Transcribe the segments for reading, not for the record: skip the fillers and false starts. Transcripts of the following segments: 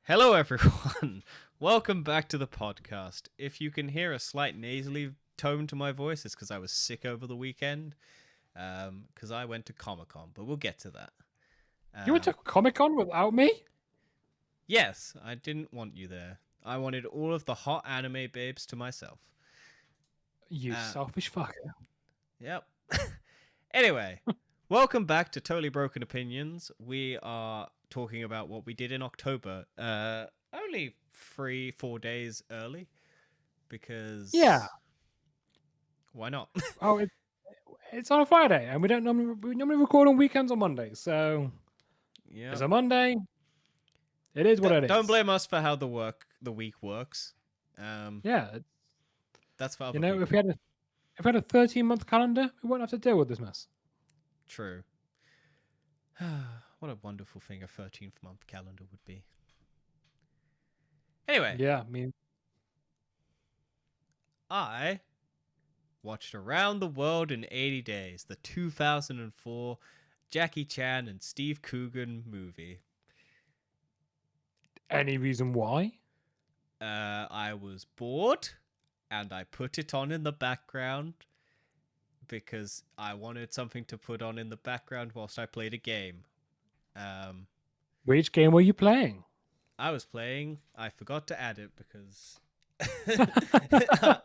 Hello, everyone. Welcome back to the podcast. If you can hear a slight nasally tone to my voice, it's because I was sick over the weekend. Because I went to Comic-Con, but we'll get to that. You went to Comic-Con without me? Yes, I didn't want you there. I wanted all of the hot anime babes to myself. You selfish fucker. Yep. Anyway, welcome back to Totally Broken Opinions. We are talking about what we did in October. Only 3-4 days early. Because... Yeah. Why not? Oh, it's on a Friday, and we normally record on weekends on Mondays. So Yeah. it's a Monday. It is what it is. Don't blame us for how the week works. Yeah. That's for other people. people. If we had a 13-month calendar, we wouldn't have to deal with this mess. True. What a wonderful thing a 13th month calendar would be. Anyway. Yeah, I mean, I watched Around the World in 80 Days, the 2004 Jackie Chan and Steve Coogan movie. Any reason why? I was bored, and I put it on in the background because I wanted something to put on in the background whilst I played a game. Which game were you playing? I was playing. I forgot to add it because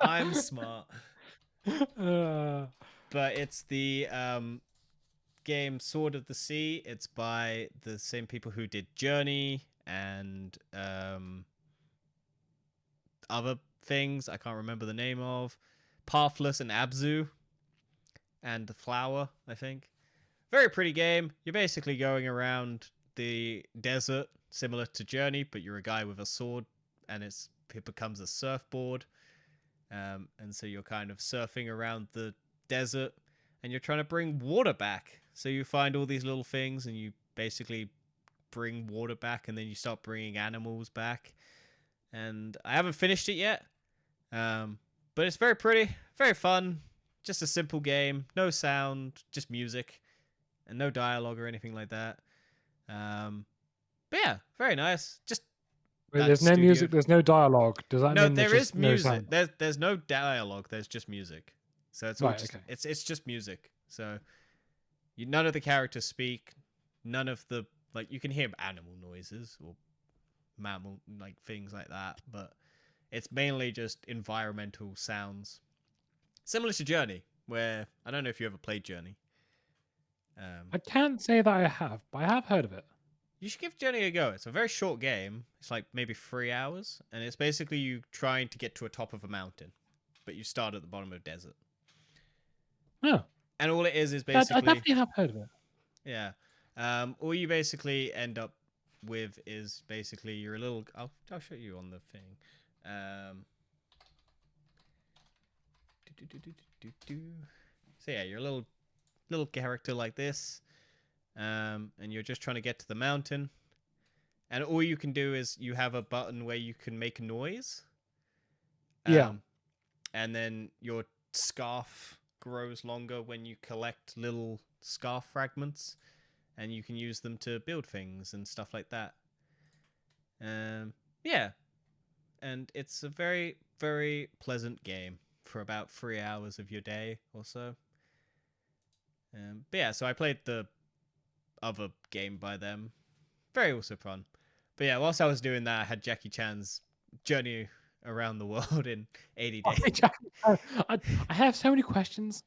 I'm smart. But it's the game Sword of the Sea. It's by the same people who did Journey and other things I can't remember the name of. Pathless and Abzu and The Flower, I think. Very pretty game. You're basically going around the desert, similar to Journey, but you're a guy with a sword, and it becomes a surfboard. And so you're kind of surfing around the desert, and you're trying to bring water back. So you find all these little things, and you basically bring water back, and then you start bringing animals back. And I haven't finished it yet, but it's very pretty, very fun. Just a simple game, no sound, just music, and no dialogue or anything like that. But yeah, very nice. Just Wait, there's no music, there's no dialogue. Does that mean there is music? No There's no dialogue. There's just music. So it's all right, just okay. it's just music. So none of the characters speak. None of the you can hear animal noises or mammal things like that, but it's mainly just environmental sounds. Similar to Journey, where I don't know if you ever played Journey. I can't say that I have, but I have heard of it. You should give Journey a go. It's a very short game. It's like maybe 3 hours, and it's basically you trying to get to a top of a mountain, but you start at the bottom of a desert. Oh. And all it is basically... I definitely have heard of it. Yeah. All you basically end up with is basically you're a little... I'll show you on the thing. So yeah, you're a little character like this. And you're just trying to get to the mountain. And all you can do is you have a button where you can make noise. Yeah. And then your scarf grows longer when you collect little scarf fragments. And you can use them to build things and stuff like that. Yeah. And it's a very, very pleasant game for about 3 hours of your day or so. But yeah, so I played the other game by them. Very also fun. But yeah, whilst I was doing that, I had Jackie Chan's Journey Around the World in 80 days. I have so many questions.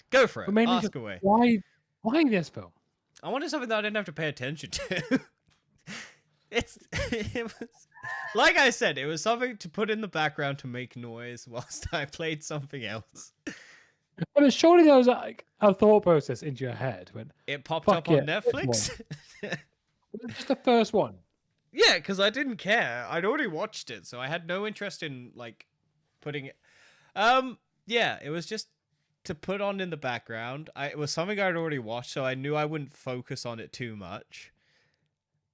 Go for it. Ask away. Why this film? I wanted something that I didn't have to pay attention to. it was, like I said, it was something to put in the background to make noise whilst I played something else. I mean, surely there was a thought process into your head when it popped up on Netflix. Just the first one. Yeah, because I didn't care. I'd already watched it, so I had no interest in putting it. Yeah, it was just to put on in the background. It was something I'd already watched, so I knew I wouldn't focus on it too much.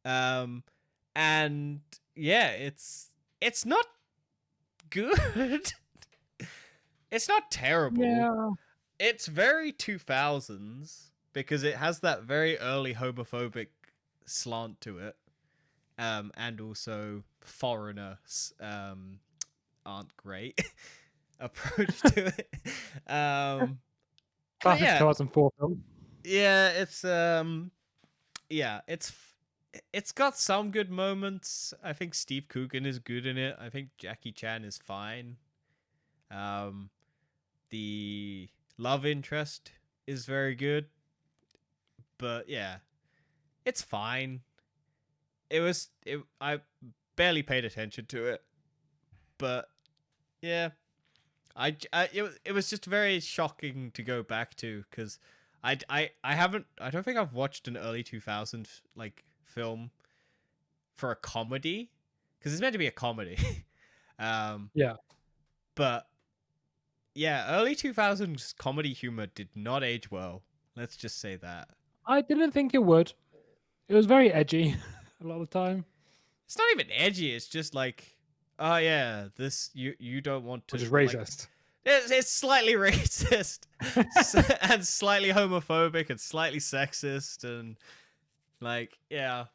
And yeah, it's not good. It's not terrible. Yeah. It's very 2000s because it has that very early homophobic slant to it. and also foreigners aren't great approach to it. But Classic yeah, 2004 film. yeah, yeah, it's got some good moments. I think Steve Coogan is good in it. I think Jackie Chan is fine. Um, the love interest is very good, but yeah, it's fine. I barely paid attention to it, but yeah, it was just very shocking to go back to because I don't think I've watched an early 2000s like film for a comedy because it's meant to be a comedy. um, Yeah. but yeah, early 2000s comedy humor did not age well. Let's just say that. I didn't think it would. It was very edgy a lot of the time, It's not even edgy. It's just like, oh yeah, this you don't want which to is like. racist. It's slightly racist and slightly homophobic and slightly sexist and like yeah,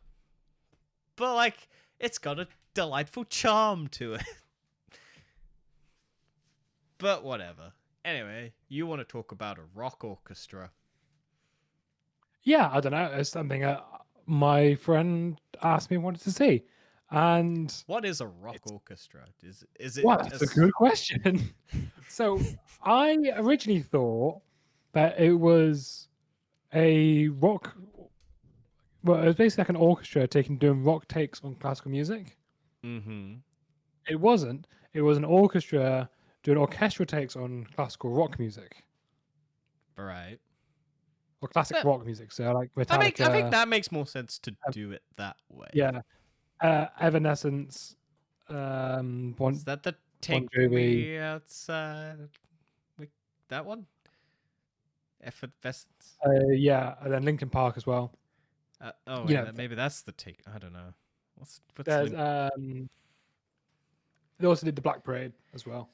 but like it's got a delightful charm to it. But whatever. Anyway, you want to talk about a rock orchestra? Yeah, I don't know. It's something my friend asked me wanted to see, and What is a rock it's orchestra? Is it wow, that's a as good question. So I originally thought that it was a rock. Well, it was basically like an orchestra doing rock takes on classical music. mm-hmm. It wasn't. It was an orchestra doing orchestral takes on classical rock music Right. or classic That rock music. So like I think Metallica, that makes more sense to uh, do it that way. yeah, Evanescence, Is that the Bon Take Jovi, Me Outside? Like, that one? Effervescence? yeah, and then Linkin Park as well. Oh You wait, know, maybe that's the Take. I don't know. What's there's Link? they also did the Black Parade as well.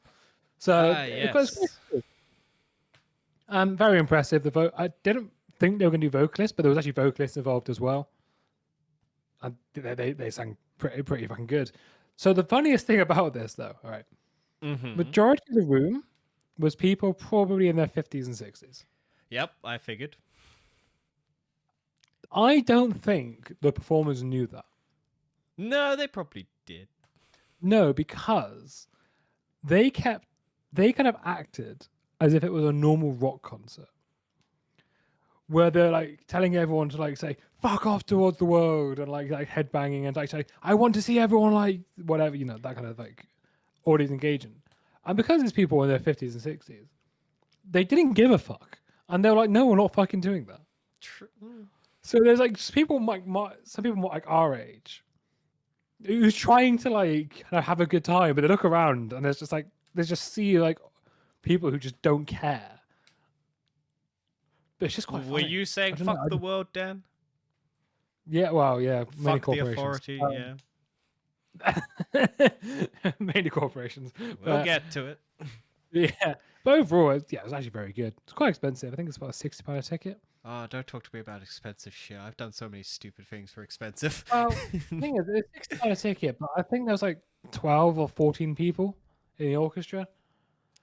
So Ah, it was quite yes. cool. Very impressive. I didn't think they were going to do vocalists, but there was actually vocalists involved as well. And they sang pretty fucking good. So the funniest thing about this, though, all right, Mm-hmm. majority of the room was people probably in their 50s and 60s. Yep, I figured. I don't think the performers knew that. No, they probably did. No, because they kept they kind of acted as if it was a normal rock concert where they're like telling everyone to like say fuck off towards the world and like headbanging and like say I want to see everyone like whatever, you know, that kind of like audience engagement. And because it's people in their 50s and 60s, they didn't give a fuck. And they were like, no, we're not fucking doing that. So there's like just people like some people like our age who's trying to like kind of have a good time, but they look around and there's just like they just see like people who just don't care. But it's just quite Were funny. you I saying don't know. fuck the world, Dan? Yeah, well, yeah, many Fuck the corporations. authority, yeah. Many corporations. We'll But get to it. yeah, but overall, it was actually very good. It's quite expensive. I think it's about £60 a ticket. Oh, don't talk to me about expensive shit. I've done so many stupid things for expensive. Well, the thing is, it's £60 a ticket, but I think there's like 12 or 14 people in the orchestra.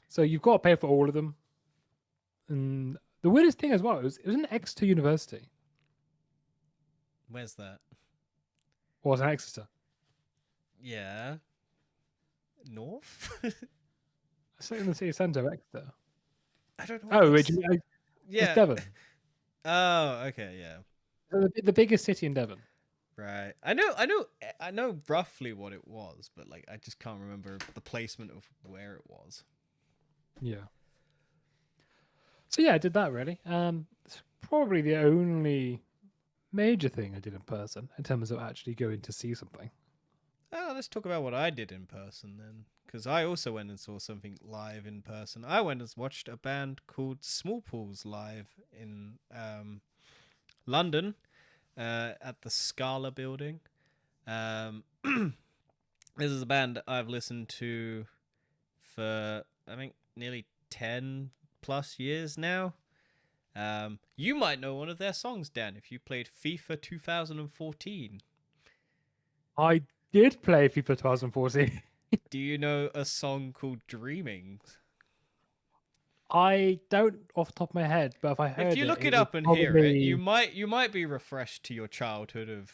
So you've got to pay for all of them. And the weirdest thing as well, it was an Exeter University. Where's that? Or was it an Exeter? Yeah. North? It's like in the city centre of Exeter. I don't know. Oh, it's Yeah. Devon. Oh, okay, yeah. The biggest city in Devon. Right. I know roughly what it was, but like I just can't remember the placement of where it was. Yeah. So yeah, I did that really. It's probably the only major thing I did in person in terms of actually going to see something. Oh, let's talk about what I did in person then, because I also went and saw something live in person. I went and watched a band called Small Pools live in London at the Scala building. This is a band I've listened to for I think nearly 10 plus years now. You might know one of their songs, Dan, if you played FIFA 2014. I did play FIFA 2014. Do you know a song called Dreaming? I don't off the top of my head, but if I If heard you it, look it it was up and hear it, probably. you might be refreshed to your childhood of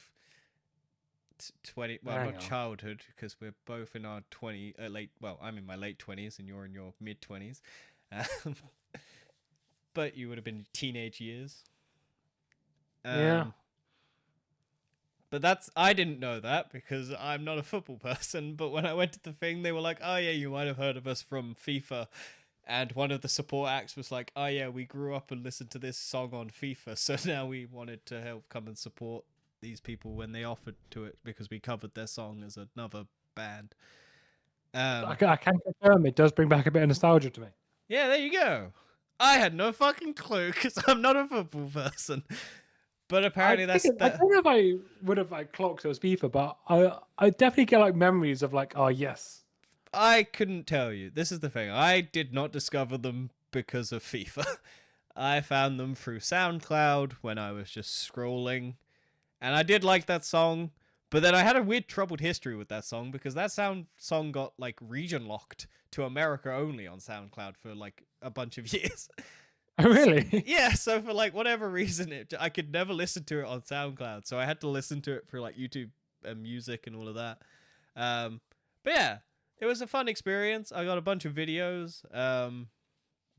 20, well, Hang not on. childhood because we're both in our 20 late, well, I'm in my late 20s and you're in your mid 20s. Um, but you would have been teenage years. Yeah. Um, but that's I didn't know that because I'm not a football person. But when I went to the thing, they were like, "Oh yeah, you might have heard of us from FIFA." And one of the support acts was like, "Oh yeah, we grew up and listened to this song on FIFA, so now we wanted to help come and support these people when they offered to it because we covered their song as another band." Um, I can confirm it does bring back a bit of nostalgia to me. yeah, there you go. I had no fucking clue because I'm not a football person. But apparently that's I the don't know if I would have like clocked it was FIFA, but I definitely get like memories of like, oh yes. I couldn't tell you. This is the thing. I did not discover them because of FIFA. I found them through SoundCloud when I was just scrolling. And I did like that song, but then I had a weird troubled history with that song because that song got like region locked to America only on SoundCloud for like a bunch of years. Oh really? Yeah, so for like whatever reason I could never listen to it on SoundCloud. So I had to listen to it through like YouTube and music and all of that. Um but yeah, it was a fun experience. I got a bunch of videos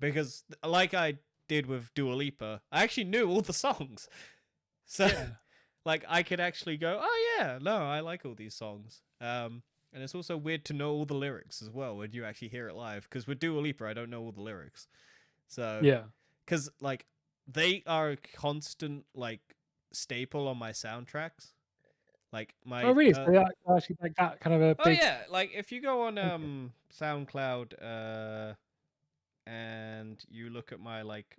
because like I did with Dua Lipa, I actually knew all the songs. So Yeah. like I could actually go, "Oh yeah, no, I like all these songs." And it's also weird to know all the lyrics as well when you actually hear it live because with Dua Lipa I don't know all the lyrics. So Yeah. because like they are a constant like staple on my soundtracks. Like Oh my really? So yeah, actually like that kind of a oh big. yeah, like if you go on Okay. SoundCloud and you look at my like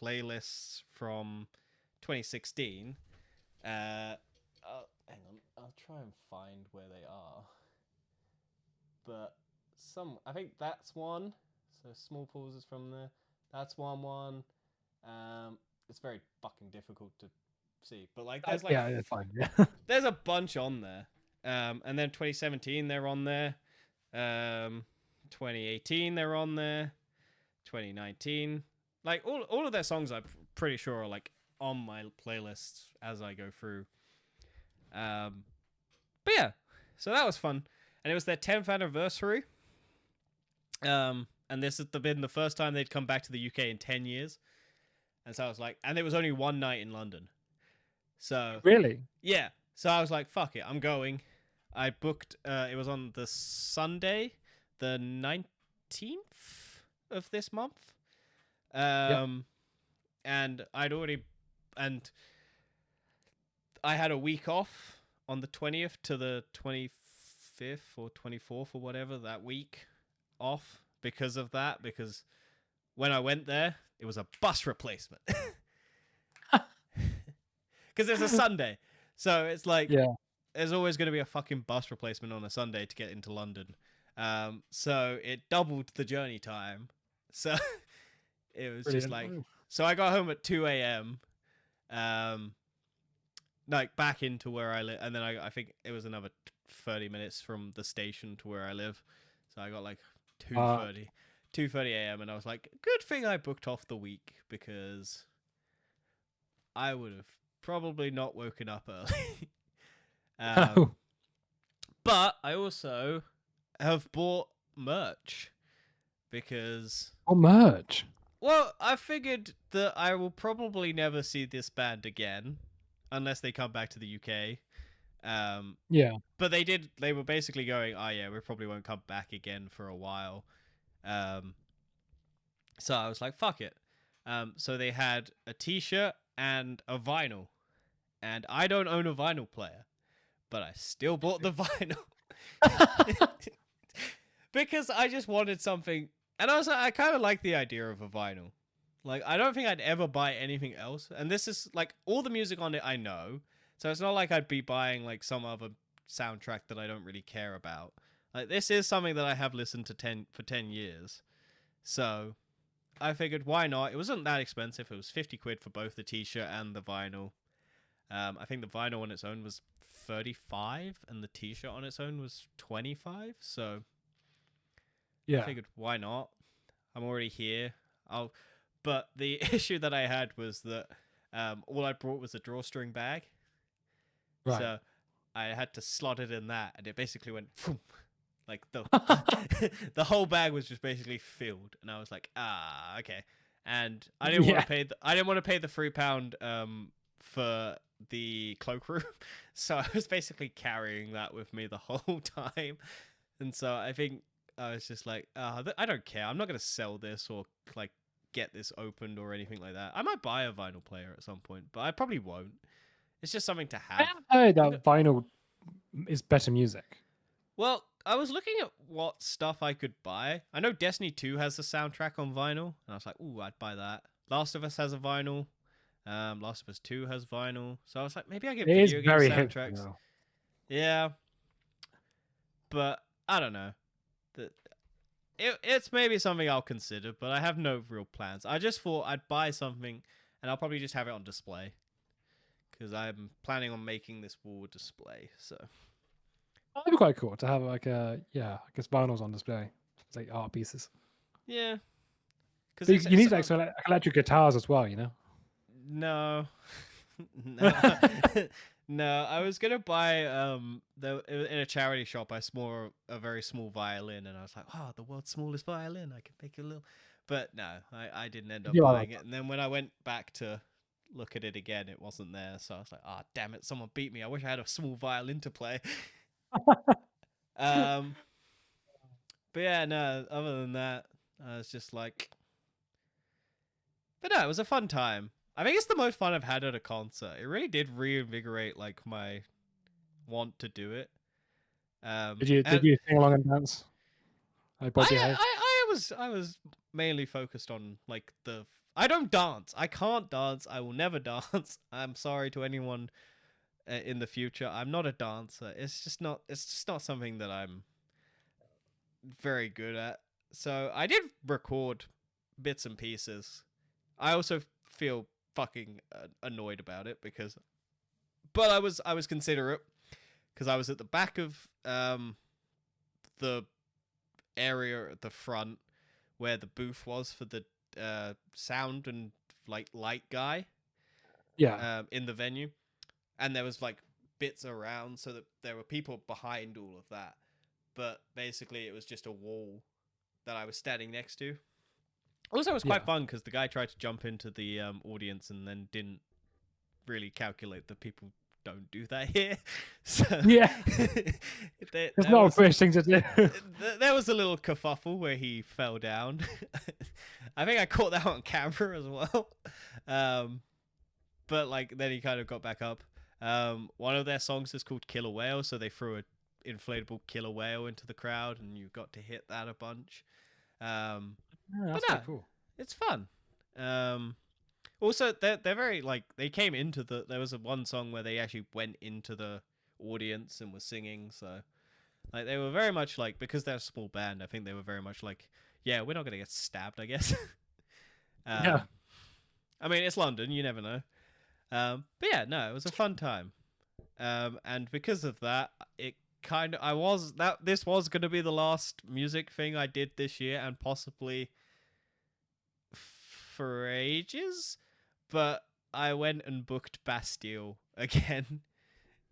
playlists from 2016, hang on, I'll try and find where they are. But I think that's one. So small pauses from there. That's one. It's very fucking difficult to see, but like there's like Yeah, it's fine. Yeah. there's a bunch on there. And then 2017 they're on there. 2018 they're on there. 2019, like all of their songs, I'm pretty sure are like on my playlists as I go through. Um, but yeah, so that was fun, and it was their 10th anniversary. And this has been the first time they'd come back to the UK in 10 years. And so I was like, and there was only one night in London. So Really? yeah, so I was like, fuck it, I'm going. I booked. It was on the Sunday, the 19th of this month. Yep. Um, and and I had a week off on the 20th to the 25th or 24th or whatever that week off because of that. Because when I went there, it was a bus replacement because it's a Sunday, so it's like Yeah. there's always going to be a fucking bus replacement on a Sunday to get into London. So it doubled the journey time. So it was just Brilliant. like, so I got home at 2 a.m. Um, like back into where I live, and then I think it was another 30 minutes from the station to where I live. So I got like 2:30, 2:30 a.m. and I was like, good thing I booked off the week because I would have probably not woken up early. Oh. But I also have bought merch because, Oh, merch. well, I figured that I will probably never see this band again unless they come back to the UK. Yeah. But they were basically going, oh yeah, we probably won't come back again for a while. Um, so I was like, fuck it. So they had a t-shirt and a vinyl. And I don't own a vinyl player, but I still bought the vinyl. Because I just wanted something, and also I kind of like the idea of a vinyl. Like I don't think I'd ever buy anything else, and this is like all the music on it I know, so it's not like I'd be buying like some other soundtrack that I don't really care about. Like this is something that I have listened to 10 years, so I figured why not? It wasn't that expensive. It was 50 quid for both the t-shirt and the vinyl. I think the vinyl on its own was 35, and the T-shirt on its own was 25. So I Yeah. figured, why not? I'm already here. I'll. But the issue that I had was that all I brought was a drawstring bag, Right. so I had to slot it in that, and it basically went like the the whole bag was just basically filled, and I was like, okay. And I didn't want Yeah. to pay. I didn't want to pay the £3 for the cloakroom, so I was basically carrying that with me the whole time. And so I think I was just like, I don't care. I'm not gonna sell this or like get this opened or anything like that. I might buy a vinyl player at some point, but I probably won't. It's just something to I have. have heard I'm go- that vinyl is better music. well, I was looking at what stuff I could buy. I know Destiny 2 has the soundtrack on vinyl, and I was like, ooh, I'd buy that. Last of Us has a vinyl. Last of Us 2 has vinyl. So I was like, maybe I get It is video game very hipster soundtracks. though. Yeah, but I don't know. It's maybe something I'll consider, but I have no real plans. I just thought I'd buy something, and I'll probably just have it on display because I'm planning on making this wall display. So That'd be quite cool to have like I guess vinyls on display. It's like art pieces. yeah, because But you it's need like some electric guitars as well, you know? no, no, no. I was gonna buy in a charity shop. I saw a very small violin, and I was like, oh, the world's smallest violin. I can make a little, but no, I didn't end up Yeah, I like buying it. And then when I went back to look at it again, it wasn't there. So I was like, oh, damn it, someone beat me. I wish I had a small violin to play. um, but yeah, no. Other than that, I was just like, but no, it was a fun time. I think it's the most fun I've had at a concert. It really did reinvigorate like my want to do it. did And you sing along and dance? I bob your head. I was mainly focused on like the. I don't dance. I can't dance. I will never dance. I'm sorry to anyone in the future. I'm not a dancer. It's just not. It's just not something that I'm very good at. So I did record bits and pieces. I also feel fucking annoyed about it because, but I was considerate because I was at the back of the area at the front where the booth was for the sound and like light guy Yeah. in the venue, and there was like bits around so that there were people behind all of that, but basically it was just a wall that I was standing next to. Also, it was quite Yeah. fun because the guy tried to jump into the audience and then didn't really calculate that people don't do that here. So Yeah. there, It's there not a was British thing to do. there was a little kerfuffle where he fell down. I think I caught that on camera as well. But like then he kind of got back up. One of their songs is called "Killer Whale," so they threw a inflatable killer whale into the crowd, and you got to hit that a bunch. Yeah, But that's no, pretty cool. it's fun. Also, they're very like they came into the. There was a one song where they actually went into the audience and were singing. So like they were very much like because they're a small band. I think they were very much like, yeah, we're not gonna get stabbed, I guess. Yeah. I mean, it's London. You never know. But yeah, no, it was a fun time. And because of that, it kind of I was that this was gonna be the last music thing I did this year, and possibly for ages. But I went and booked Bastille again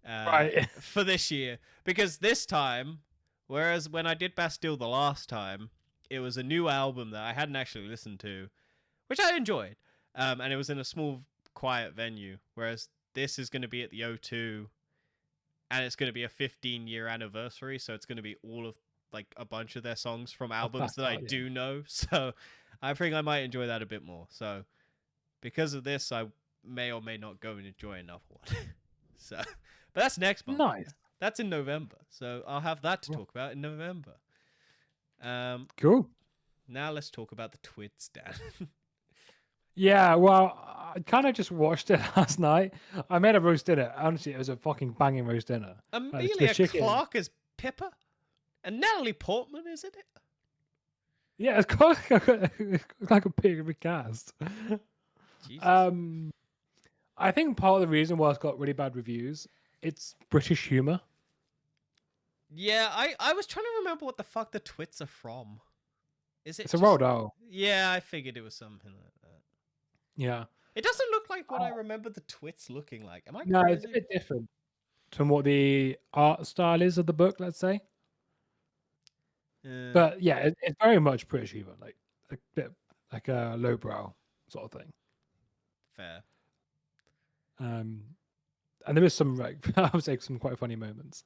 Right. for this year because this time, whereas when I did Bastille the last time, it was a new album that I hadn't actually listened to, which I enjoyed, and it was in a small, quiet venue. Whereas this is going to be at the O2, and it's going to be a 15-year anniversary, so it's going to be all of like a bunch of their songs from albums that I Yeah. do know. So I think I might enjoy that a bit more. So because of this, I may or may not go and enjoy another one. So, but that's next month. Nice. That's in November. So I'll have that to Cool. talk about in November. Cool. Now let's talk about the Twids, Dan. Yeah, well, I kind of just watched it last night. I made a roast dinner. Honestly, it was a fucking banging roast dinner. The Amelia chicken. Clark as Pippa, and Natalie Portman, isn't it? Yeah, it's quite like a big cast. Jesus. I think part of the reason why it's got really bad reviews, it's British humor. Yeah, I was trying to remember what the fuck the twits are from. Is it It's a Roald just? Dahl. Yeah, I figured it was something like that. Yeah. It doesn't look like what I remember the twits looking like. Am I No, it's a crazy? bit different from what the art style is of the book, let's say. Yeah, But yeah, it's very much British humor, like a bit like a lowbrow sort of thing. fair. Um, and there is some like I would say some quite funny moments.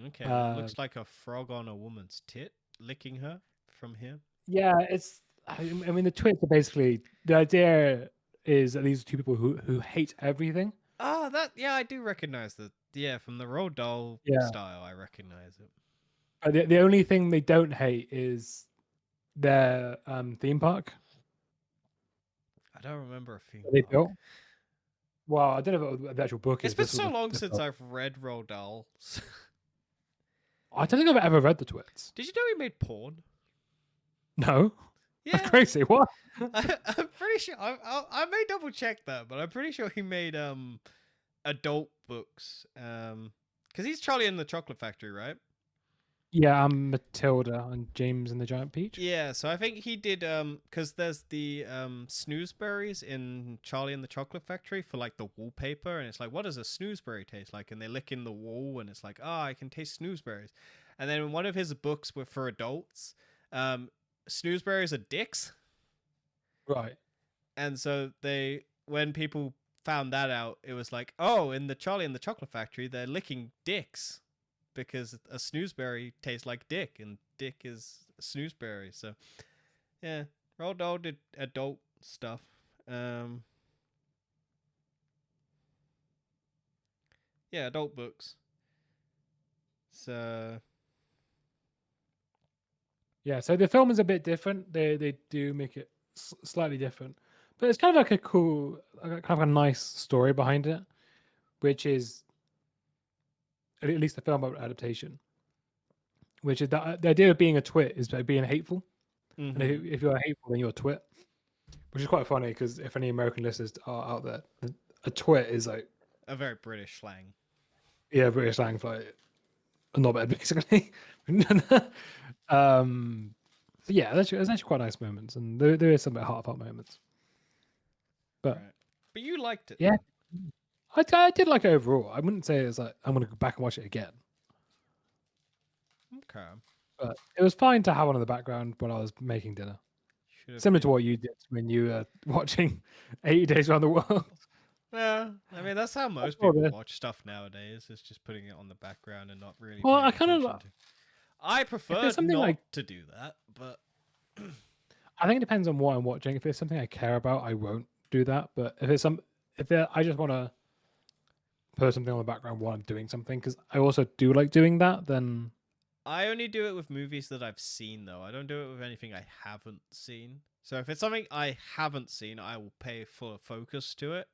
Okay, well, it Uh, looks like a frog on a woman's tit licking her from here. yeah, it's. I mean, the twits are basically the idea is that these are two people who hate everything. Oh, that yeah, I do recognize that. Yeah, from the Roald Dahl Yeah, style, I recognize it. but the only thing they don't hate is their theme park I don't remember a theme that they park. built. Well, I don't know what the actual book It's is, been but sort so of long the since film. I've read Roald Dahl. I don't think I've ever read the twits. Did you know he made porn? No, that's Yeah, crazy. What? I'm pretty sure. I may double check that, but I'm pretty sure he made adult books. Because he's Charlie in the Chocolate Factory, right? Yeah, I'm Matilda and James and the Giant Peach. Yeah, so I think he did because there's the snoozeberries in Charlie and the Chocolate Factory for like the wallpaper, and it's like, what does a snoozeberry taste like? And they lick in the wall, and it's like, oh, I can taste snoozeberries. And then in one of his books were for adults, snoozeberries are dicks, Right. and so they when people found that out, it was like, oh, in the Charlie and the Chocolate Factory, they're licking dicks because a snoozeberry tastes like dick, and dick is a snoozeberry. So yeah, Roald Dahl did adult stuff. Um, yeah, adult books. So Yeah, so the film is a bit different. They do make it slightly different, but it's kind of like a cool, kind of a nice story behind it, which is at least the film adaptation, which is that the idea of being a twit is like being hateful, and mm-hmm. if you're hateful, then you're a twit, which is quite funny because if any American listeners are out there, a twit is like A very British slang. yeah, British slang for like a knobhead basically. So yeah, there's actually quite nice moments, and there is some heartfelt moments. But Right. But you liked it yeah, though. I did like it overall. I wouldn't say it's like I'm gonna go back and watch it again, Okay. but it was fine to have on in the background when I was making dinner. Should have Similar to been. what you did when you were watching 80 Days Around the World. Yeah, I mean that's how I most saw people this. watch stuff nowadays. It's just putting it on the background and not really Well, paying I kind attention of to. I if prefer there's something not like to do that, but I think it depends on what I'm watching. If it's something I care about, I won't do that. But I just want to put something on the background while I'm doing something because I also do like doing that. Then I only do it with movies that I've seen, though. I don't do it with anything I haven't seen. So if it's something I haven't seen, I will pay full focus to it.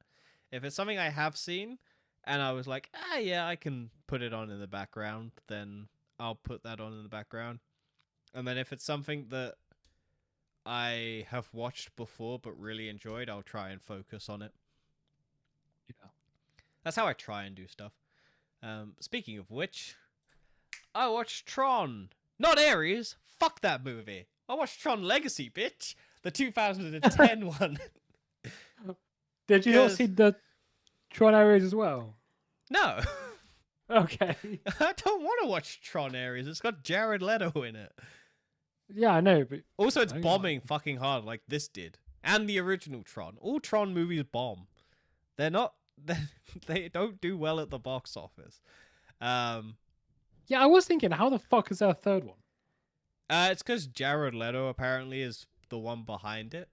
If it's something I have seen, and I was like, ah, yeah, I can put it on in the background, then I'll put that on in the background. And then if it's something that I have watched before but really enjoyed, I'll try and focus on it. yeah, That's how I try and do stuff. Speaking of which, I watched Tron. Not Ares. Fuck that movie. I watched Tron Legacy, bitch. The 2010 one. did you not see Because, the Tron Ares as well? no. Okay. I don't want to watch Tron Ares. It's got Jared Leto in it. Yeah, I know, but Also, it's I don't like bombing fucking hard like this did. And the original Tron. All Tron movies bomb. They're not. They don't do well at the box office. Um, Yeah, I was thinking, how the fuck is there a third one? it's because Jared Leto apparently is the one behind it.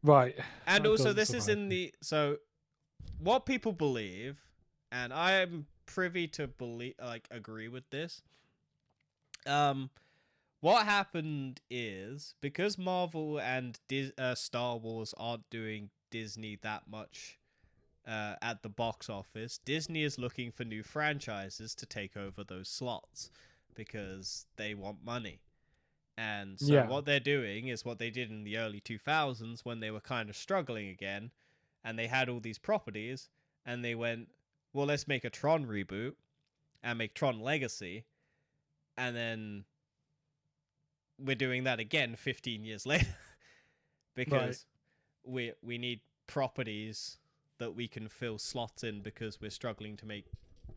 Right. And That also, doesn't this is surprise in me. the so what people believe, and I am privy to believe like agree with this. Um, what happened is because Marvel and Star Wars aren't doing Disney that much at the box office, Disney is looking for new franchises to take over those slots because they want money. And so Yeah. what they're doing is what they did in the early 2000s when they were kind of struggling again, and they had all these properties, and they went, well, let's make a Tron reboot and make Tron Legacy, and then we're doing that again 15 years later because we need properties that we can fill slots in because we're struggling to make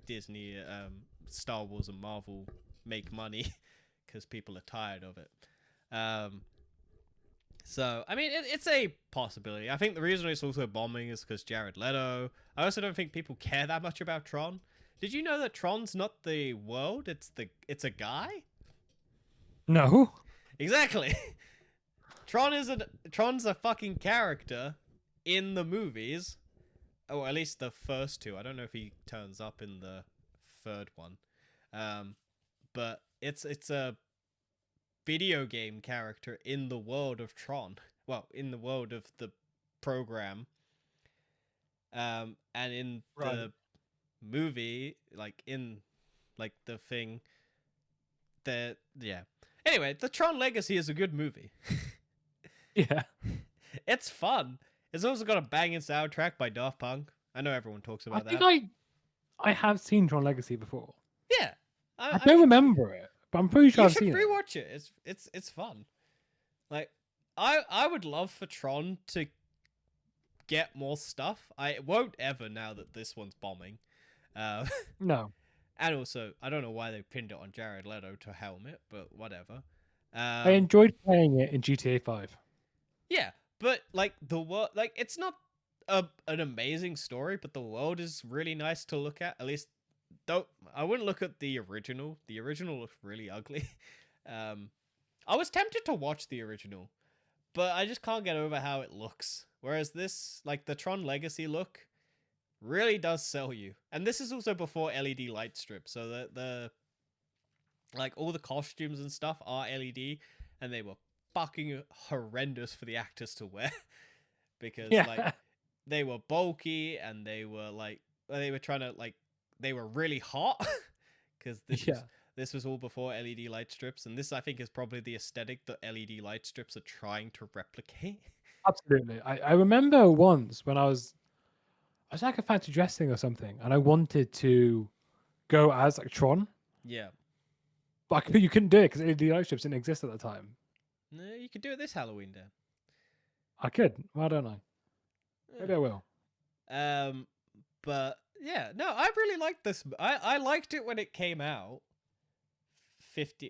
Disney, Star Wars, and Marvel make money because people are tired of it. So, I mean, it's a possibility. I think the reason it's also bombing is because Jared Leto. I also don't think people care that much about Tron. Did you know that Tron's not the world? It's a guy. No. Exactly. Tron's a fucking character in the movies. Oh, at least the first two. I don't know if he turns up in the third one. But it's a video game character in the world of Tron. Well, in the world of the program. And in the movie, like in like the thing that yeah. Anyway, the Tron Legacy is a good movie. Yeah. It's fun. It's also got a banging soundtrack by Daft Punk. I know everyone talks I about think that. I have seen Tron Legacy before. Yeah. I don't remember it, but I'm pretty sure You I've should seen it. rewatch it. It's fun. Like I would love for Tron to get more stuff. I won't ever now that this one's bombing. No. And also, I don't know why they pinned it on Jared Leto to helm it, but whatever. I enjoyed playing it in GTA 5. Yeah, but like the world, like it's not an amazing story, but the world is really nice to look at. At least, don't I wouldn't look at the original. The original looks really ugly. I was tempted to watch the original, but I just can't get over how it looks. Whereas this, like the Tron Legacy look, really does sell you. And this is also before LED light strips, so the like all the costumes and stuff are LED, and they were fucking horrendous for the actors to wear because like they were bulky and they were trying to like they were really hot because this was all before LED light strips, and this I think is probably the aesthetic that LED light strips are trying to replicate. Absolutely. I remember once when I was like a fancy dress thing or something, and I wanted to go as like Tron, Yeah. but you couldn't do it because LED light strips didn't exist at the time. No, you could do it this Halloween, Dan. I could. Why don't I? Maybe I will. But yeah, no, I really liked this. I liked it when it came out.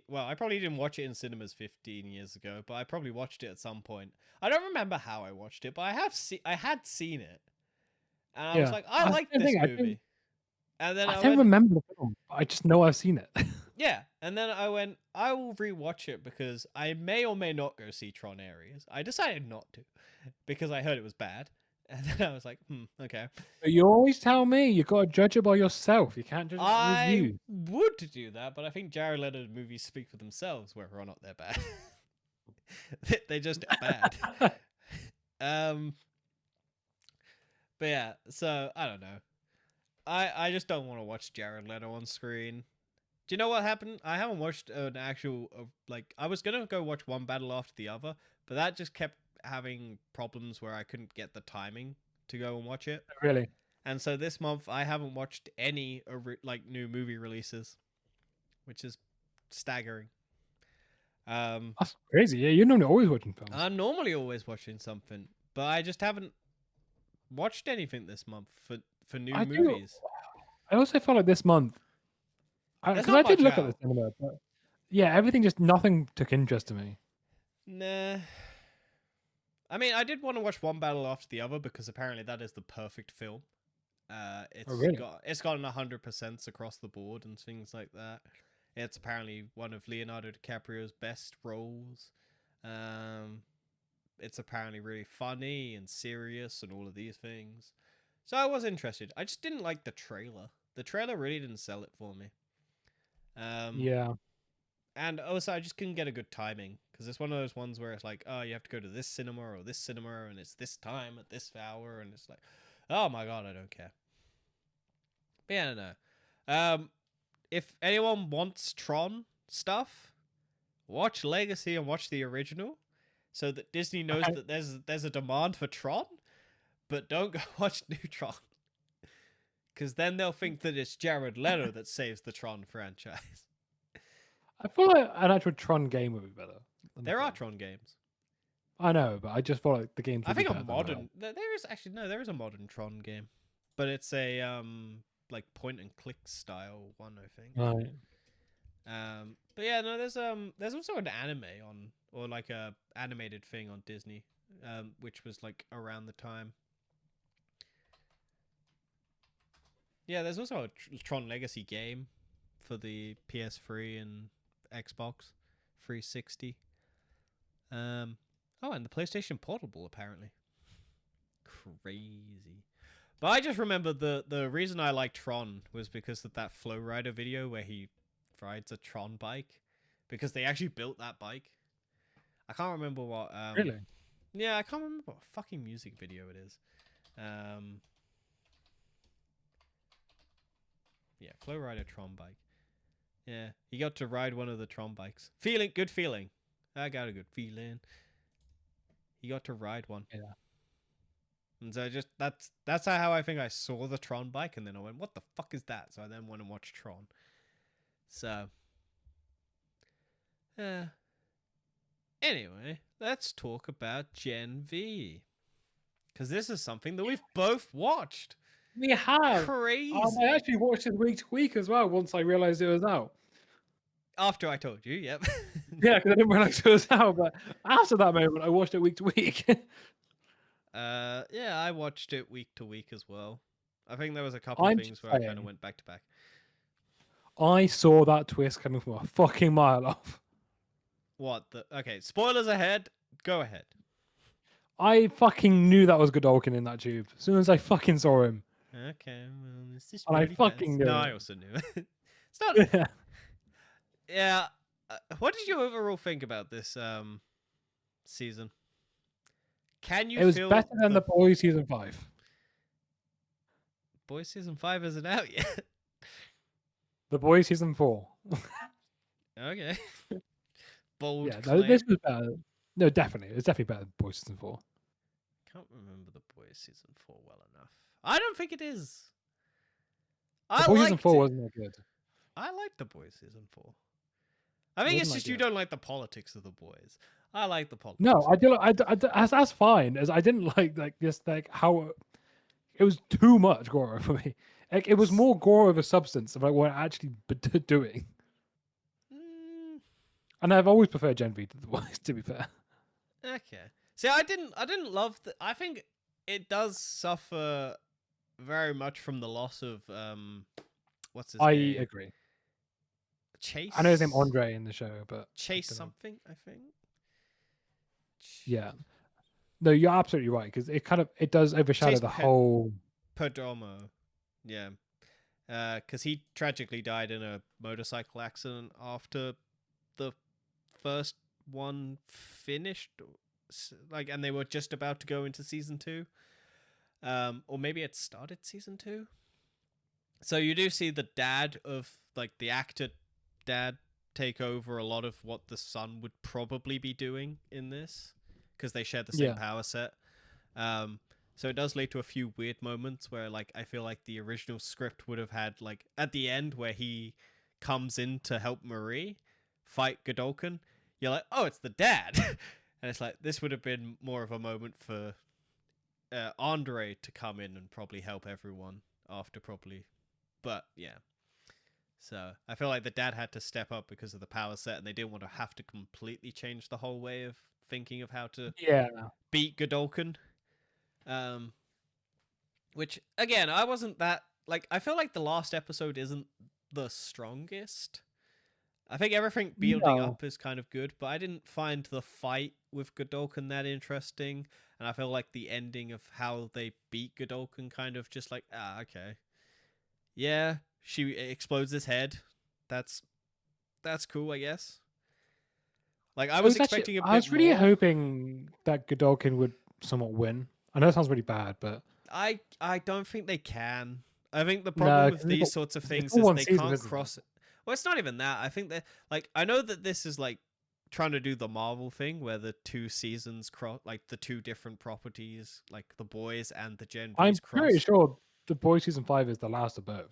Well, I probably didn't watch it in cinemas 15 years ago, but I probably watched it at some point. I don't remember how I watched it, but I had seen it, and I was like, I like this movie. And then I don't remember the film. I just know I've seen it. Yeah, and then I went, I will rewatch it because I may or may not go see Tron Ares. I decided not to because I heard it was bad. And then I was like, okay. But you always tell me you got to judge it by yourself. You can't judge it by I reviews. would do that, but I think Jared Leto's movies speak for themselves, whether or not they're bad. They just bad. But yeah, so I don't know. I just don't want to watch Jared Leto on screen. Do you know what happened? I haven't watched an actual like I was gonna go watch one battle after the other, but that just kept having problems where I couldn't get the timing to go and watch it. Really? And so this month I haven't watched any like new movie releases, which is staggering. That's crazy. Yeah, you're normally always watching films. I'm normally always watching something, but I just haven't watched anything this month for new movies. I also felt like this month, because I did look at the cinema, but yeah, everything just nothing took interest to me. Nah. I mean, I did want to watch one battle after the other because apparently that is the perfect film. It's gotten 100% across the board and things like that. It's apparently one of Leonardo DiCaprio's best roles. It's apparently really funny and serious and all of these things. So I was interested. I just didn't like the trailer. The trailer really didn't sell it for me. Yeah. And also, I just couldn't get a good timing because it's one of those ones where it's like, oh, you have to go to this cinema or this cinema, and it's this time at this hour, and it's like, oh my god, I don't care. But yeah, I don't know. If anyone wants Tron stuff, watch Legacy and watch the original, so that Disney knows that there's a demand for Tron. but don't go watch new Tron. Because then they'll think that it's Jared Leto that saves the Tron franchise. I feel like an actual Tron game would be better. than the There are film. Tron games. I know, but I just feel like the games I would be think a better than the film. modern there is actually no, there is a modern Tron game, but it's a like point and click style one, I think. Right. But yeah, no, there's also an anime on, or like a animated thing on Disney, which was like around the time. Yeah, there's also a Tron Legacy game for the PS3 and Xbox 360. Oh, and the PlayStation Portable apparently. Crazy. But I just remember the reason I liked Tron was because of that Flow Rider video where he rides a Tron bike, because they actually built that bike. I can't remember what. Really? Yeah, I can't remember what fucking music video it is. Yeah, Flow Rider Tron bike. Yeah, he got to ride one of the Tron bikes. Good feeling. I got a good feeling. He got to ride one. Yeah. And so that's how I think I saw the Tron bike, and then I went, "What the fuck is that?" So I then went and watched Tron. So, anyway, let's talk about Gen V, because this is something that we've both watched. We have. Crazy. I actually watched it week to week as well once I realized it was out. After I told you, yep. Yeah, because I didn't realize it was out. But after that moment, I watched it week to week. Yeah, I watched it week to week as well. I think there was a couple I'm things just where I kind saying. of went back to back. I saw that twist coming from a fucking mile off. What the? Okay, spoilers ahead. Go ahead. I fucking knew that was Godolkin in that tube as soon as I fucking saw him. Okay, well, this is And I really fucking fast. knew No, it. I also knew it. It's not. Yeah. Yeah. What did you overall think about this season? Can you It was feel better than the Boys season 5. Boys season 5 isn't out yet? The Boys season 4. Okay. Bold Yeah, claim. no, this was better. No, definitely. It's definitely better than Boys season 4. Can't remember the Boys season 4 well enough. I don't think it is. The Boys season 4 wasn't that good. I like the Boys season 4. I think it's just you don't like the politics of the Boys. I like the politics. No, I do. That's fine. As I didn't like just like how it was too much gore for me. Like it was more gore of a substance of like what I actually doing. And I've always preferred Gen V to the Boys, to be fair. Okay. See, I didn't love the. I think it does suffer very much from the loss of what's his name? I agree. Chase. I know his name Andre in the show, but Chase something, I think. Yeah. No, you're absolutely right because it does overshadow Chase the whole Perdomo. Yeah. Because he tragically died in a motorcycle accident after the first one finished, like, and they were just about to go into season 2, or maybe it started season 2. So you do see the dad of like the actor dad take over a lot of what the son would probably be doing in this, because they share the same power set. So it does lead to a few weird moments where, like, I feel like the original script would have had, like, at the end where he comes in to help Marie fight Godolkin, you're like, oh, it's the dad. And it's like, this would have been more of a moment for Andre to come in and probably help everyone after properly. But, yeah. So I feel like the dad had to step up because of the power set, and they didn't want to have to completely change the whole way of thinking of how to beat Godolkin. Which, again, I wasn't that, like, I feel like the last episode isn't the strongest. I think everything building up is kind of good, but I didn't find the fight with Godolkin that interesting, and I feel like the ending of how they beat Godolkin kind of just like, okay. Yeah, she explodes his head. That's cool, I guess. Like, I was expecting a bit more. I was really hoping that Godolkin would somewhat win. I know it sounds really bad, but I don't think they can. I think the problem with these sorts of things is they can't cross it. Well, it's not even that. I think that, like, I know that this is like trying to do the Marvel thing where the two seasons cross, like the two different properties, like the boys and the Gen I'm V's pretty cross. sure the Boys season 5 is the last of both.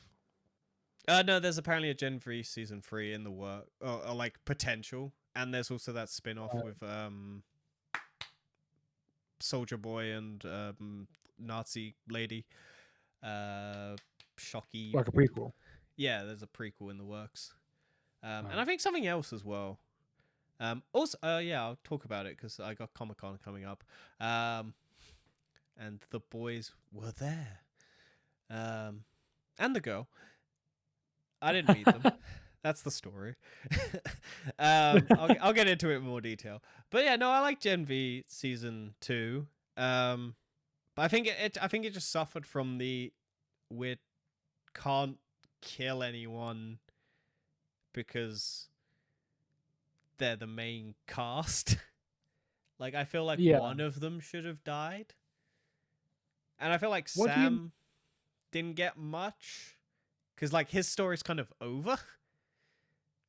No, there's apparently a Gen V season 3 in the work, or like potential, and there's also that spin off with Soldier Boy and Nazi lady, Shocky. Like a prequel. Yeah, there's a prequel in the works, and I think something else as well. Also, yeah, I'll talk about it because I got Comic-Con coming up, and the boys were there, and the girl. I didn't meet them. That's the story. I'll get into it in more detail. But yeah, no, I like Gen V season 2. But I think it just suffered from the we can't kill anyone because they're the main cast. Like I feel like Yeah. one of them should have died. And I feel like What do you Sam didn't get much cuz like his story's kind of over.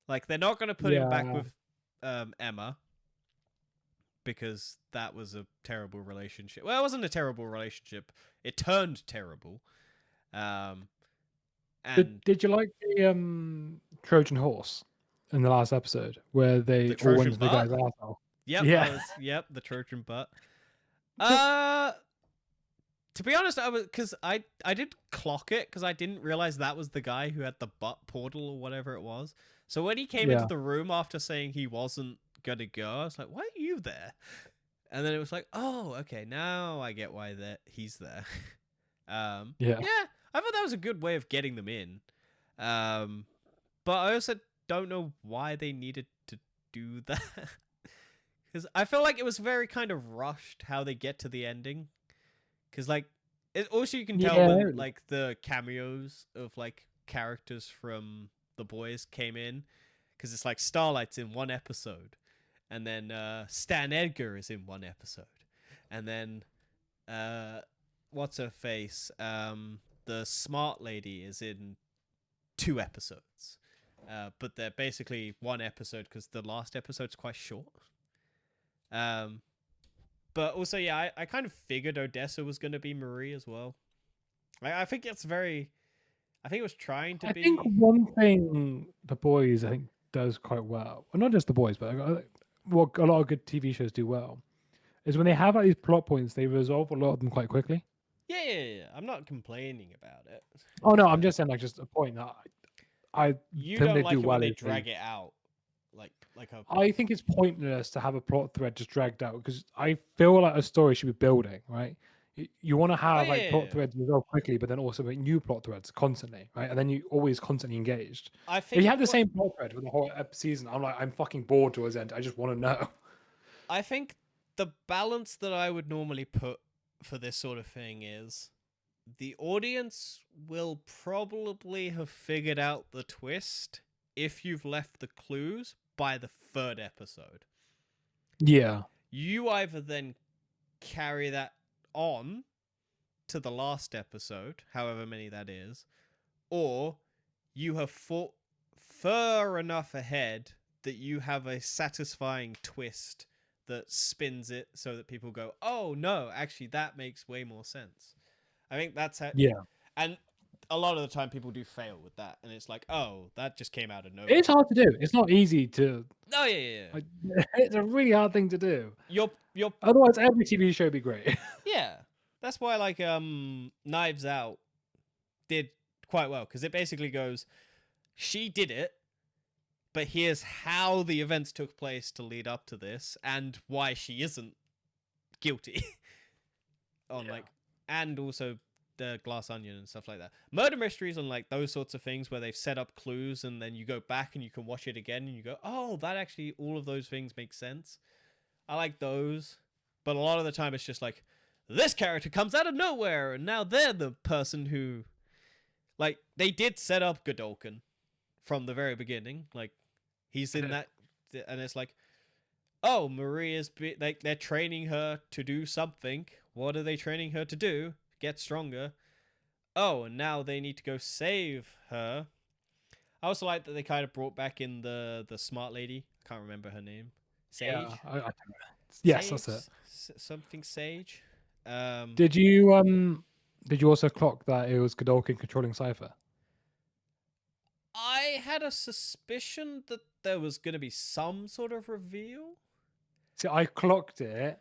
Like they're not going to put him back Yeah. with Emma because that was a terrible relationship. Well, it wasn't a terrible relationship. It turned terrible. And Did you like the Trojan horse in the last episode where they the all went Trojan to the guy's butt. asshole? Yep, Yeah. the Trojan butt. Uh to be honest, I was because I did clock it because I didn't realize that was the guy who had the butt portal or whatever it was. So when he came into Yeah. the room after saying he wasn't gonna go, I was like, "Why are you there?" And then it was like, "Oh, okay, now I get why he's there." Yeah. Yeah, I thought that was a good way of getting them in. But I also don't know why they needed to do that because I feel like it was very kind of rushed how they get to the ending. Because like, it also you can tell Yeah. when like the cameos of like characters from the boys came in, because it's like Starlight's in one episode, and then Stan Edgar is in one episode, and then what's her face, the smart lady is in 2 episodes, but they're basically one episode because the last episode's quite short. Um, but also, yeah, I kind of figured Odessa was going to be Marie as well. I think it's very. I think it was trying to I think be. one thing the boys I think does quite well, not just the boys, but what a lot of good TV shows do well, is when they have like these plot points, they resolve a lot of them quite quickly. Yeah. I'm not complaining about it. Oh no, I'm just saying like just a point that I You think don't they do like it when well they is they. drag it out, like a. I think it's pointless to have a plot thread just dragged out because I feel like a story should be building, right? You want to Oh have like plot yeah. threads resolve quickly, but then also make new plot threads constantly, right? And then you always constantly engaged. I If you think have the what same plot thread for the whole season, I'm fucking bored towards the end. I just want to know. I think the balance that I would normally put for this sort of thing is the audience will probably have figured out the twist if you've left the clues by the 3rd episode. Yeah. You either then carry that on to the last episode, however many that is, or you have fought far enough ahead that you have a satisfying twist that spins it so that people go, "Oh no, actually that makes way more sense." I think that's how, Yeah. and a lot of the time people do fail with that, and it's like, "Oh, that just came out of nowhere." It's hard to do. It's not easy to. Oh yeah. Like, it's a really hard thing to do. You're Otherwise, every TV show would be great. yeah. That's why like Knives Out did quite well because it basically goes, she did it, but here's how the events took place to lead up to this and why she isn't guilty. On Yeah. like, and also the Glass Onion and stuff like that. Murder mysteries and like those sorts of things where they've set up clues and then you go back and you can watch it again and you go, oh, that actually all of those things make sense. I like those, but a lot of the time it's just like, this character comes out of nowhere and now they're the person who, like, they did set up Godolkin from the very beginning. Like, he's in that, and it's like, oh, Maria's like they're training her to do something. What are they training her to do? Get stronger. Oh, and now they need to go save her. I also like that they kind of brought back in the smart lady. I can't remember her name. Yeah. Sage. I don't know. Yes, Sage. that's it. Something Sage. Um, Did you also clock that it was Godolkin controlling Cypher? I had a suspicion that there was going to be some sort of reveal. See, I clocked it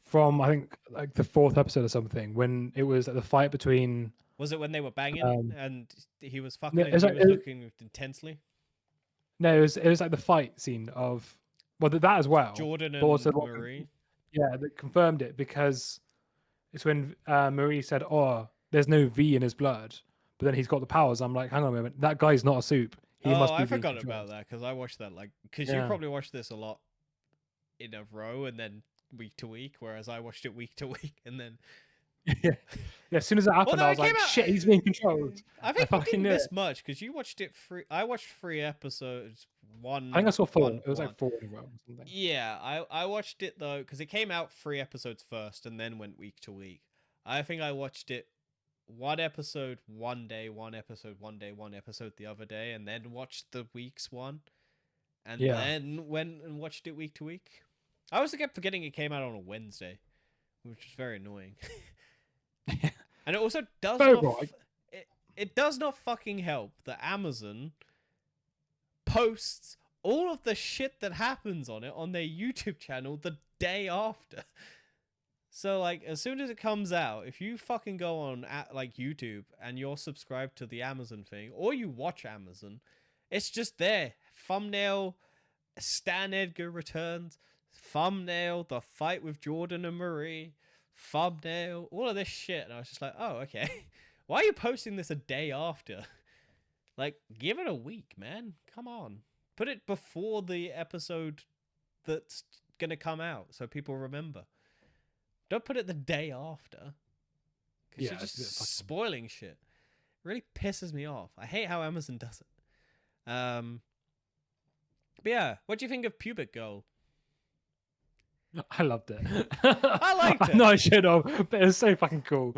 from I think like the fourth episode or something when it was like, the fight between Was it when they were banging um and he was no, fucking it and was he like was looking intensely? it was like the fight scene of well that as well, Jordan but also and Marie. yeah, that confirmed it because it's when Marie said, "Oh, there's no V in his blood," but then he's got the powers. I'm like, hang on a moment, that guy's not a soup. He Oh, must I be being forgot about controlled. that because I watched that because you Yeah. probably watched this a lot in a row and then week to week, whereas I watched it week to week and then. Yeah. Yeah. As soon as it happened, Although I it was came like, out, shit, he's being controlled. I I think you fucking didn't knew it. miss much because you watched it free. I watched 3 episodes, I think I one, saw four. one, It was one. like four in a row or something. Yeah, I watched it though because it came out 3 episodes first and then went week to week. I think I watched it one episode one day, one episode one day, one episode the other day, and then watched the week's one, and Yeah. then went and watched it week to week. I always kept forgetting it came out on a Wednesday, which is very annoying. And it also does Very not. right. It does not fucking help that Amazon posts all of the shit that happens on it on their YouTube channel the day after. So like as soon as it comes out, if you fucking go on like YouTube and you're subscribed to the Amazon thing or you watch Amazon, it's just there. Thumbnail, Stan Edgar returns, thumbnail, the fight with Jordan and Marie, thumbnail, all of this shit. And I was just like, oh, okay. Why are you posting this a day after? Like, give it a week, man. Come on. Put it before the episode that's gonna come out so people remember. Don't put it the day after. Because Yeah, you're it's a bit just fucking. spoiling shit. It really pisses me off. I hate how Amazon does it. But yeah, what do you think of Pubic Girl? I loved it. I liked I know it. I should have, but it was so fucking cool.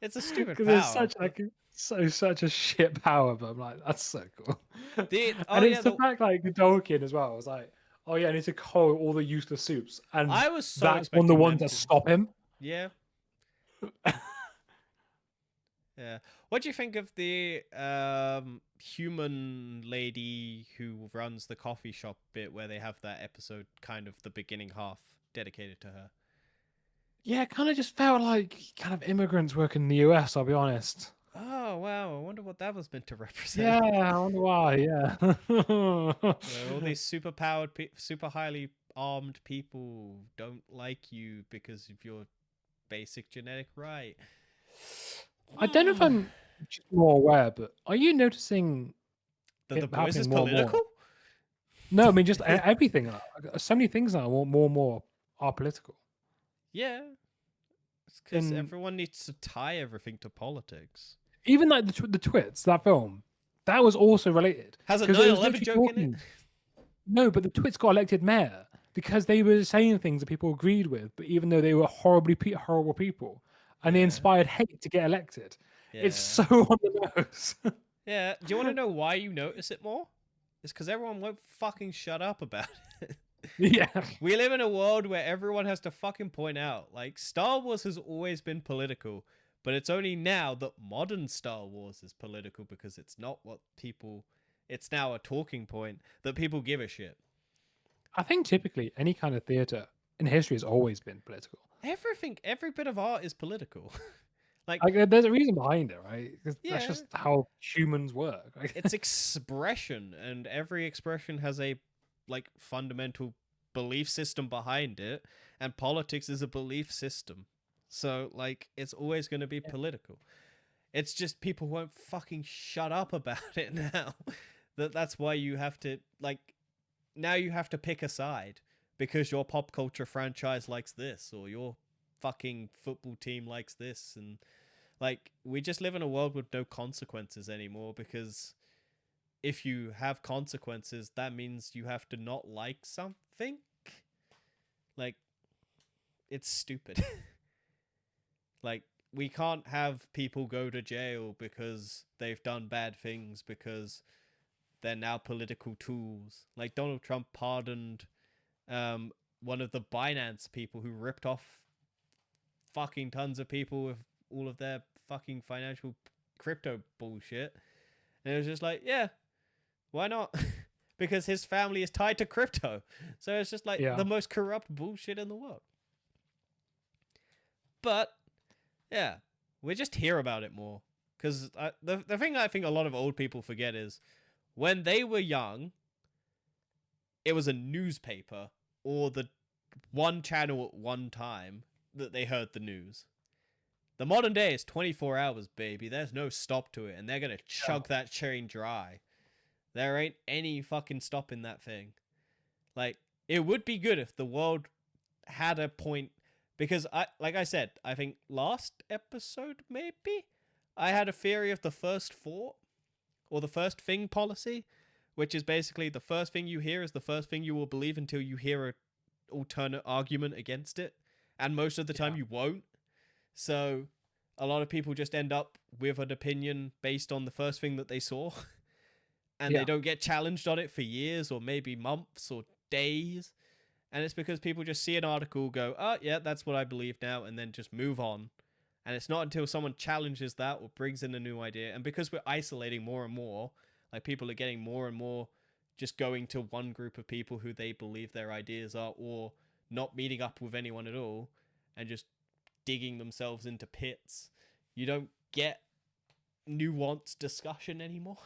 It's a stupid Because it's power. such like such a shit power, but I'm like, that's so cool. Oh And yeah, it's the fact like Godolkin as well. I was like, oh yeah, I need to call all the useless soups, and I was so that's one of the expecting ones them that to. stop him. Yeah, yeah. What do you think of the human lady who runs the coffee shop bit where they have that episode, kind of the beginning half dedicated to her? Yeah, it kind of just felt like kind of immigrants working in the US. I'll be honest. Oh wow, I wonder what that was meant to represent. Yeah, I wonder why. Yeah. Where all these super powered, super highly armed people don't like you because of your basic genetic right. I don't know if I'm just more aware, but are you noticing That the it boys is happening more and political? more? No, I mean just everything. So many things now, more and more are political. Yeah, it's because And everyone needs to tie everything to politics. even like the Twits, that film, that was also related Has a because it was 9/11 literally joke in it? talking. No, but the Twits got elected mayor because they were saying things that people agreed with, but even though they were horrible people, and they Yeah, inspired hate to get elected. It's yeah, so on the nose. yeah. Do you want to know why you notice it more? It's because everyone won't fucking shut up about it. Yeah. We live in a world where everyone has to fucking point out, like, Star Wars has always been political, but it's only now that modern Star Wars is political because it's not what people. It's now a talking point that people give a shit. I think typically any kind of theatre in history has always been political. Everything, every bit of art is political. Like, Like there's a reason behind it, right? 'Cause that's yeah, just how humans work. it's expression, and every expression has a like fundamental belief system behind it, and politics is a belief system. So like, it's always going to be political. It's just people won't fucking shut up about it now. That's why you have to like now you have to pick a side because your pop culture franchise likes this or your fucking football team likes this, and like we just live in a world with no consequences anymore because if you have consequences that means you have to not like something. Like it's stupid. Like we can't have people go to jail because they've done bad things because they're now political tools. Like Donald Trump pardoned um, one of the Binance people who ripped off fucking tons of people with all of their fucking financial crypto bullshit. And it was just like, yeah, why not? Because his family is tied to crypto. So it's just like Yeah. the most corrupt bullshit in the world. But yeah, we just hear about it more. Because the thing I think a lot of old people forget is when they were young, it was a newspaper or the one channel at one time that they heard the news. The modern day is 24 hours, baby. There's no stop to it, and they're going to Yeah. chug that chain dry. There ain't any fucking stopping that thing. Like, it would be good if the world had a point, because like I said, I think last episode maybe I had a theory of the first thought or the first thing policy, which is basically the first thing you hear is the first thing you will believe until you hear a alternate argument against it, and most of the time Yeah. you won't. So a lot of people just end up with an opinion based on the first thing that they saw, and they Yeah. don't get challenged on it for years or maybe months or days. And it's because people just see an article, go, oh, yeah, that's what I believe now, and then just move on. And it's not until someone challenges that or brings in a new idea. And because we're isolating more and more, like people are getting more and more just going to one group of people who they believe their ideas are, or not meeting up with anyone at all and just digging themselves into pits. You don't get nuanced discussion anymore.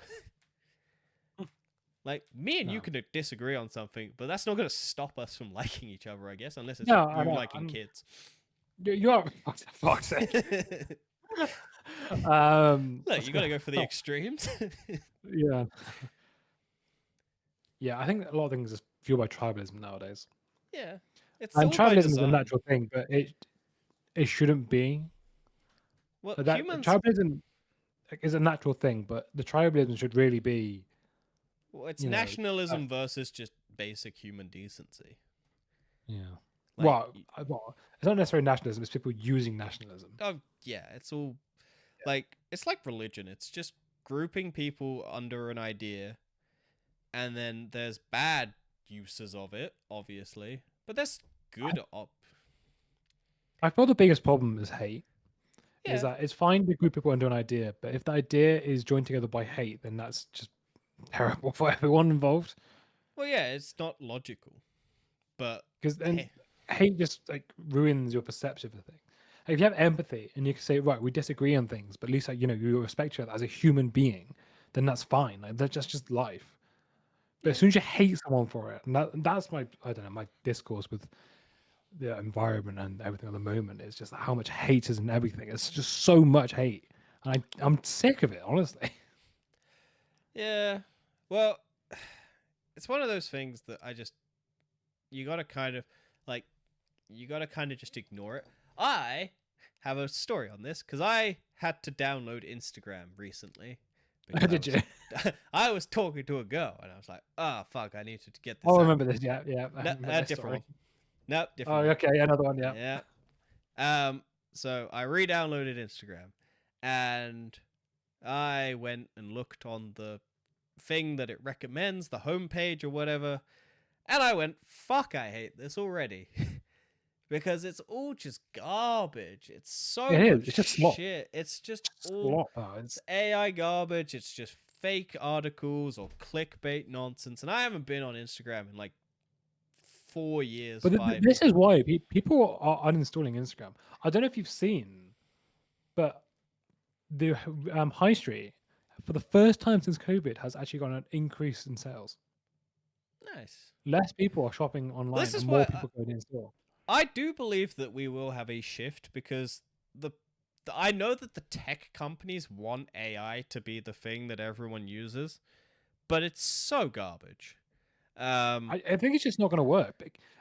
Like, me and you No. can disagree on something, but that's not going to stop us from liking each other, I guess, unless it's No, I you know. liking kids. You are. For fuck's sake. Look, you got to go for the extremes. Yeah. Yeah, I think a lot of things is fueled by tribalism nowadays. Yeah, it's And all by tribalism is a design. natural thing, but it shouldn't be. Well, That humans, tribalism is a natural thing, but the tribalism should really be, well, it's you know, nationalism versus just basic human decency. yeah. Like, Well, it's not necessarily nationalism; it's people using nationalism. oh yeah, it's all like it's like religion. It's just grouping people under an idea, and then there's bad uses of it, obviously, but there's I, good I feel the biggest problem is hate. Is yeah. that it's fine to group people under an idea, but if the idea is joined together by hate, then that's just terrible for everyone involved. Well, yeah, it's not logical, but Because then hey, hate just like ruins your perception of a thing. Like, if you have empathy and you can say, right, we disagree on things, but at least like, you respect each other as a human being, then that's fine. Like that's just life. But as yeah, soon as you hate someone for it, and that's my I don't know my discourse with the environment and everything at the moment is just how much hate is in everything. It's just so much hate, and I'm sick of it, honestly. yeah. Well, it's one of those things that you gotta kind of like you gotta kind of just ignore it. I have a story on this because I had to download Instagram recently because Did you? I was talking to a girl and I was like, oh fuck, I need to get this Oh, I out. remember this. Yeah, yeah, I No, remember this different one. story. No, Oh, different one. okay, another one. Yeah. Yeah. So I re-downloaded Instagram, and I went and looked on the thing that it recommends, the homepage or whatever, and I went, fuck, I hate this already. Because it's all just garbage. It's so It is. much It's just slop. shit. It's just all Slop. Oh, it's AI garbage. It's just fake articles or clickbait nonsense. And I haven't been on Instagram in like 4 years, But 5 years. this is why people are uninstalling Instagram. I don't know if you've seen, but the high street, for the first time since COVID, has actually got an increase in sales. Nice. Less people are shopping This online, and is more why people going in store. I do believe that we will have a shift because I know that the tech companies want AI to be the thing that everyone uses, but it's so garbage. I think it's just not going to work.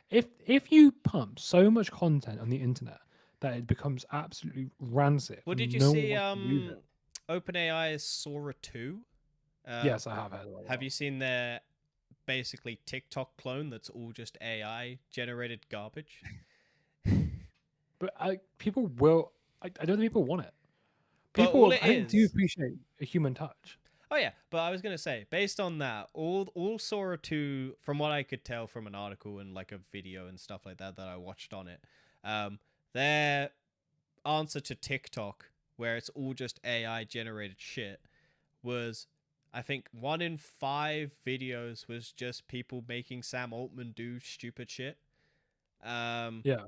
If you pump so much content on the internet that it becomes absolutely rancid Well, did and you no one see wants to use it. OpenAI's Sora 2? Yes, I have heard about Have that. you seen their basically TikTok clone that's all just AI generated garbage? But people will. I don't think people want it. But all People, it I think, do is, appreciate a human touch. Oh yeah, but I was gonna say, based on that, all Sora 2, from what I could tell from an article and like a video and stuff like that that I watched on it, um, their answer to TikTok, where it's all just AI generated shit, was I think 1 in 5 videos was just people making Sam Altman do stupid shit. Um, Yeah.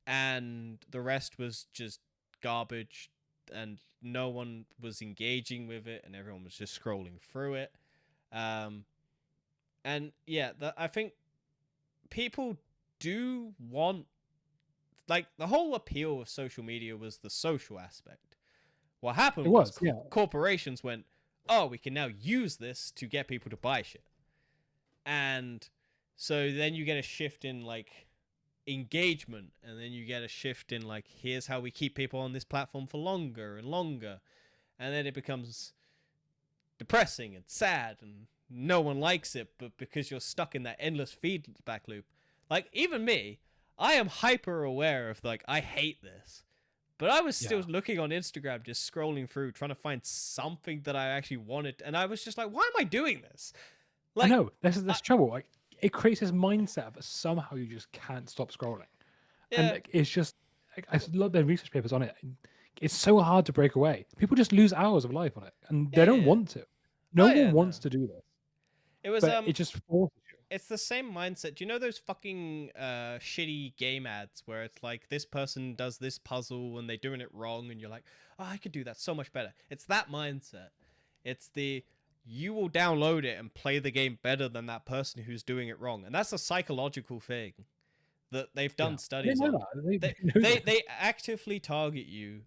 and the rest was just garbage, and no one was engaging with it, and everyone was just scrolling through it. Um, and yeah, I think people do want, like, the whole appeal of social media was the social aspect. What It happened was was, yeah. corporations went, oh, we can now use this to get people to buy shit. And so then you get a shift in like engagement, and then you get a shift in like, here's how we keep people on this platform for longer and longer. And then it becomes depressing and sad, and no one likes it, but because you're stuck in that endless feedback loop. Like, even me, I am hyper aware of, like, I hate this. But I was still Yeah. looking on Instagram, just scrolling through, trying to find something that I actually wanted. And I was just like, why am I doing this? I Like, know. This is this trouble. Like it creates this mindset that somehow you just can't stop scrolling. And yeah, like, it's just like, I love their research papers on it. It's so hard to break away. People just lose hours of life on it, and yeah, they yeah, don't yeah. want to. No Oh, one yeah, no. wants to do this, It was, but it just forces you. it's the same mindset. Do you know those fucking shitty game ads where it's like, this person does this puzzle and they're doing it wrong, and you're like, oh, I could do that so much better. It's that mindset. It's the, you will download it and play the game better than that person who's doing it wrong, and that's a psychological thing that they've Yeah, done I didn't studies know on. that. They They know they this. they actively target you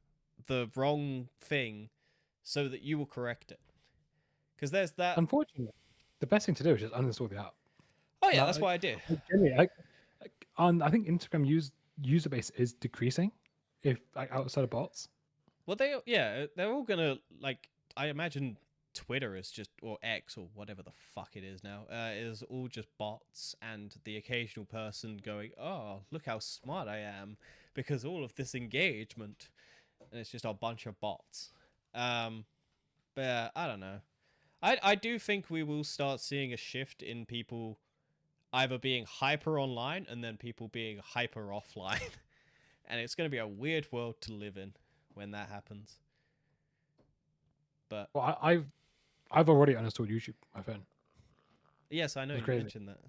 the wrong thing so that you will correct it. Because there's that. Unfortunately, the best thing to do is just uninstall the app. Oh yeah, Like, that's what I did. generally, on I think Instagram user base is decreasing if like outside of bots. Well, they're all gonna, like, I imagine Twitter is just, or X or whatever the fuck it is now, is all just bots and the occasional person going, oh, look how smart I am because all of this engagement, and it's just a bunch of bots. But I don't know. I do think we will start seeing a shift in people either being hyper online and then people being hyper offline. And it's going to be a weird world to live in when that happens. But Well, I've already uninstalled YouTube on my phone. yes, I know It's you crazy. mentioned that.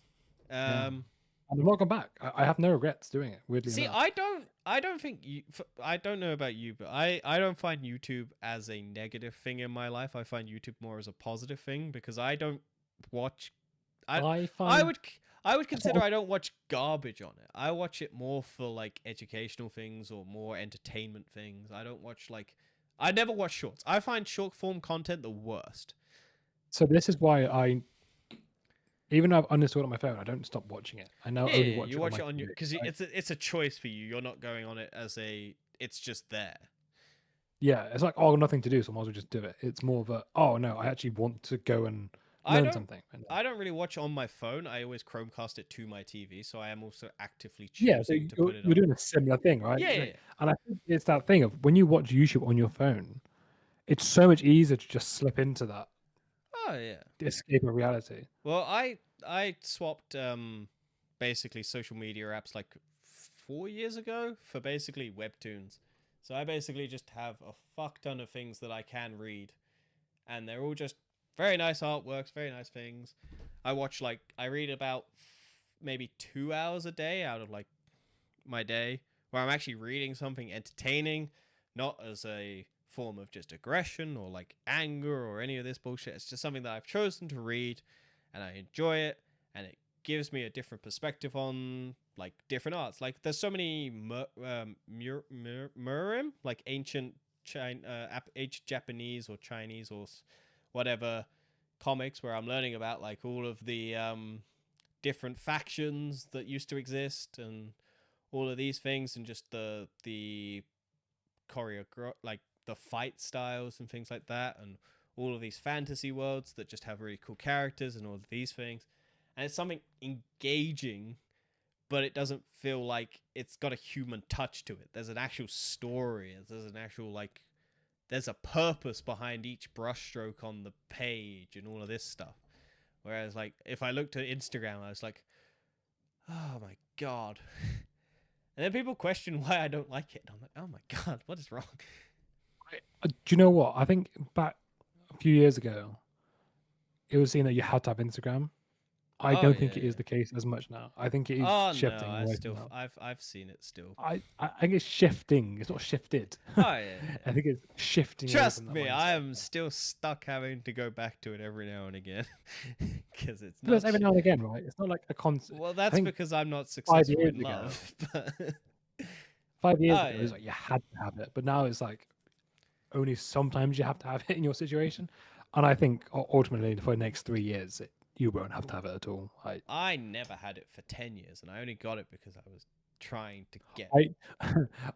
Yeah, and I'm not gone back. I have no regrets doing it. Weirdly See, enough. I don't think you. I don't know about you, but I don't find YouTube as a negative thing in my life. I find YouTube more as a positive thing because I don't watch. I I I find would I would consider I don't watch garbage on it. I watch it more for like educational things or more entertainment things. I don't watch like, I never watch shorts. I find short form content the worst. so. This is why even though I've uninstalled it on my phone, I don't stop watching it. I now Yeah, only yeah, watch you it on watch my it on your, TV. because it's a choice for you. You're not going on it as a, it's just there. Yeah, it's like oh, nothing to do, so I might as well just do it. It's more of a oh no, I actually want to go and I learn don't something. And, I don't really watch on my phone. I always Chromecast it to my TV, so I am also actively yeah, so choosing to put it you're on. doing a similar thing, right? Yeah, It's yeah, like, yeah. and I think it's that thing of when you watch YouTube on your phone, it's so much easier to just slip into that Oh yeah. escape of reality. Well, I swapped basically social media apps like 4 years ago for basically webtoons. So I basically just have a fuck ton of things that I can read, and they're all just very nice artworks, very nice things. I read about maybe 2 hours a day out of like my day where I'm actually reading something entertaining, not as a form of just aggression or like anger or any of this bullshit. It's just something that I've chosen to read and I enjoy it, and it gives me a different perspective on like different arts. Like there's so many murim, like ancient ancient Japanese or Chinese or whatever comics where I'm learning about like all of the different factions that used to exist and all of these things, and just the like the fight styles and things like that, and all of these fantasy worlds that just have really cool characters and all of these things. And it's something engaging, but it doesn't feel like it's got a human touch to it. There's an actual story. There's an actual like there's a purpose behind each brushstroke on the page and all of this stuff. Whereas, like, if I looked at Instagram, I was like, oh my god. And then people question why I don't like it. And I'm like, oh my god, what is wrong? Do you know what? I think back a few years ago, it was seen that you had to have Instagram. I Oh don't think yeah, it is yeah. the case as much now. I think it is Oh no, shifting away from that. I've seen it still. I think it's shifting. It's not shifted. Oh yeah, yeah. I think it's shifting away Trust from that me, I mindset. am still stuck having to go back to it every now and again because it's But it's not. every now and again, right? It's not like a constant. Well, I that's think because I'm not 5 successful years in ago, love. But 5 years oh ago, it was yeah, like you had to have it, but now it's like only sometimes you have to have it in your situation. And I think ultimately for the next 3 years, you won't have to have it at all. I never had it for 10 years, and I only got it because I was trying to get. I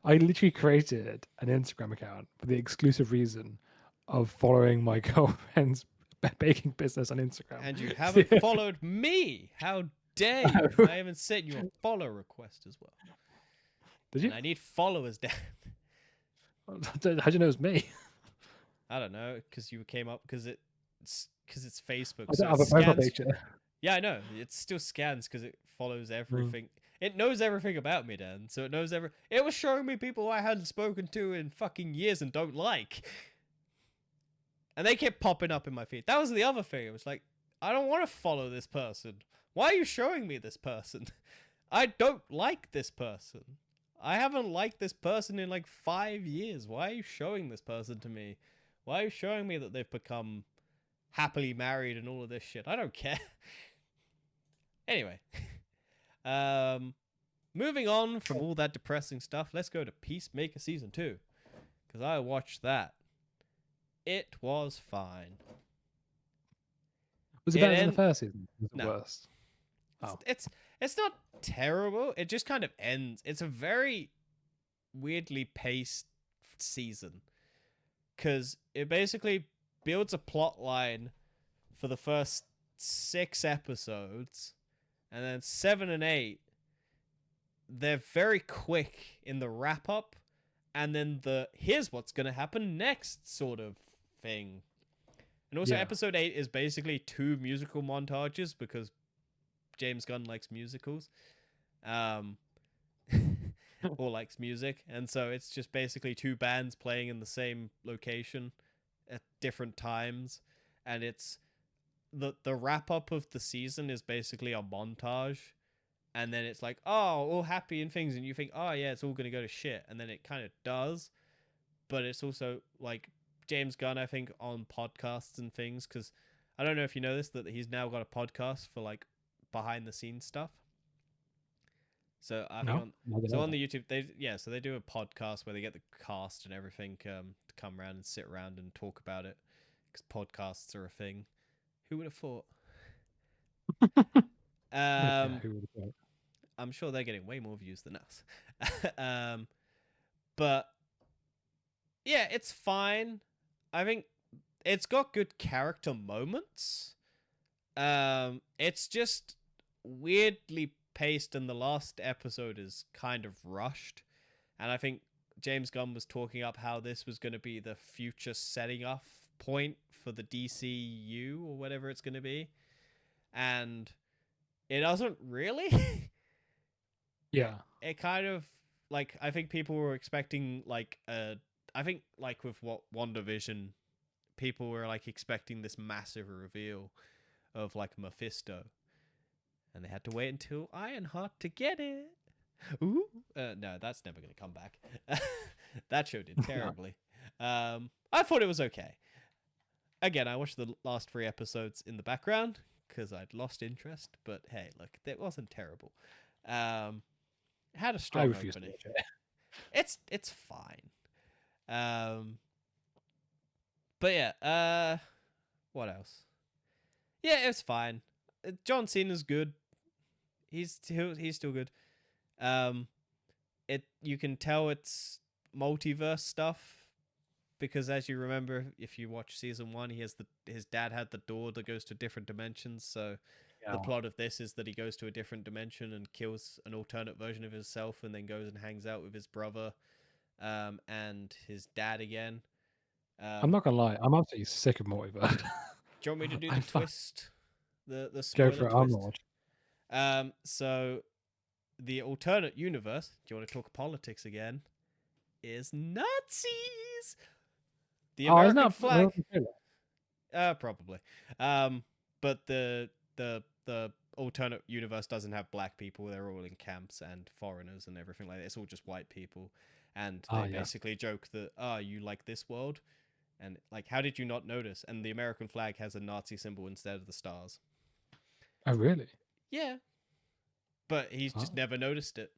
I literally created an Instagram account for the exclusive reason of following my girlfriend's baking business on Instagram. And you haven't followed me. How dare you? I even sent you a follow request as well. Did And you? I need followers down. How'd you know it was me? I don't know, because you came up because it's Facebook, I so don't it have a profile scans. picture. Yeah, I know. It still scans because it follows everything. It knows everything about me, Dan. So it knows It was showing me people I hadn't spoken to in fucking years and don't like. And they kept popping up in my feed. That was the other thing. It was like, I don't want to follow this person. Why are you showing me this person? I don't like this person. I haven't liked this person in like 5 years. Why are you showing this person to me? Why are you showing me that they've become happily married and all of this shit? I don't care. Anyway. Moving on from all that depressing stuff, let's go to Peacemaker Season 2. Because I watched that. It was fine. Was it better than the first season? Was it No. worse? Oh. It's not terrible. It just kind of ends. It's a very weirdly paced season. Because it basically builds a plot line for the first 6 episodes. And then 7 and 8, they're very quick in the wrap up. And then here's what's going to happen next sort of thing. And also, episode 8 is basically 2 musical montages because James Gunn likes musicals. Or likes music. And so it's just basically 2 bands playing in the same location at different times. And it's the wrap up of the season is basically a montage. And then it's like, oh, all happy and things. And you think, oh, yeah, it's all going to go to shit. And then it kind of does. But it's also like James Gunn, I think, on podcasts and things. Because I don't know if you know this, that he's now got a podcast for like behind the scenes stuff. So I think on the YouTube, they do a podcast where they get the cast and everything to come around and sit around and talk about it. Because podcasts are a thing. Who would have thought? Who would have thought? I'm sure they're getting way more views than us. But yeah, it's fine. I think it's got good character moments. It's just weirdly paced, and the last episode is kind of rushed. And I think James Gunn was talking up how this was going to be the future setting off point for the DCU or whatever it's going to be. And it doesn't really. Yeah. It kind of, like, I think people were expecting, like, I think, like, with what WandaVision, people were, like, expecting this massive reveal of, like, Mephisto. And they had to wait until Ironheart to get it. Ooh. No, that's never going to come back. That show did terribly. I thought it was okay. Again, I watched the last 3 episodes in the background because I'd lost interest. But hey, look, it wasn't terrible. It had a strong opening. It's fine. But yeah, what else? Yeah, it's fine. John Cena's good. He's still good. You can tell it's multiverse stuff because, as you remember, if you watch season 1, his dad had the door that goes to different dimensions. So the plot of this is that he goes to a different dimension and kills an alternate version of himself, and then goes and hangs out with his brother, and his dad again. I'm Um, not gonna lie, I'm absolutely sick of Multiverse. do you want me to do the I fuck twist, the go spoiler for it. I'm not twist? watching. So the alternate universe. Do you want to talk politics again? Is Nazis. The Oh, isn't American that flag. trailer? Probably. Um, but the alternate universe doesn't have black people. They're all in camps and foreigners and everything like that. It's all just white people, and Ah, they yes. basically joke that you like this world, and like how did you not notice? And the American flag has a Nazi symbol instead of the stars. Oh, really? Yeah, but he's just Oh, never noticed it.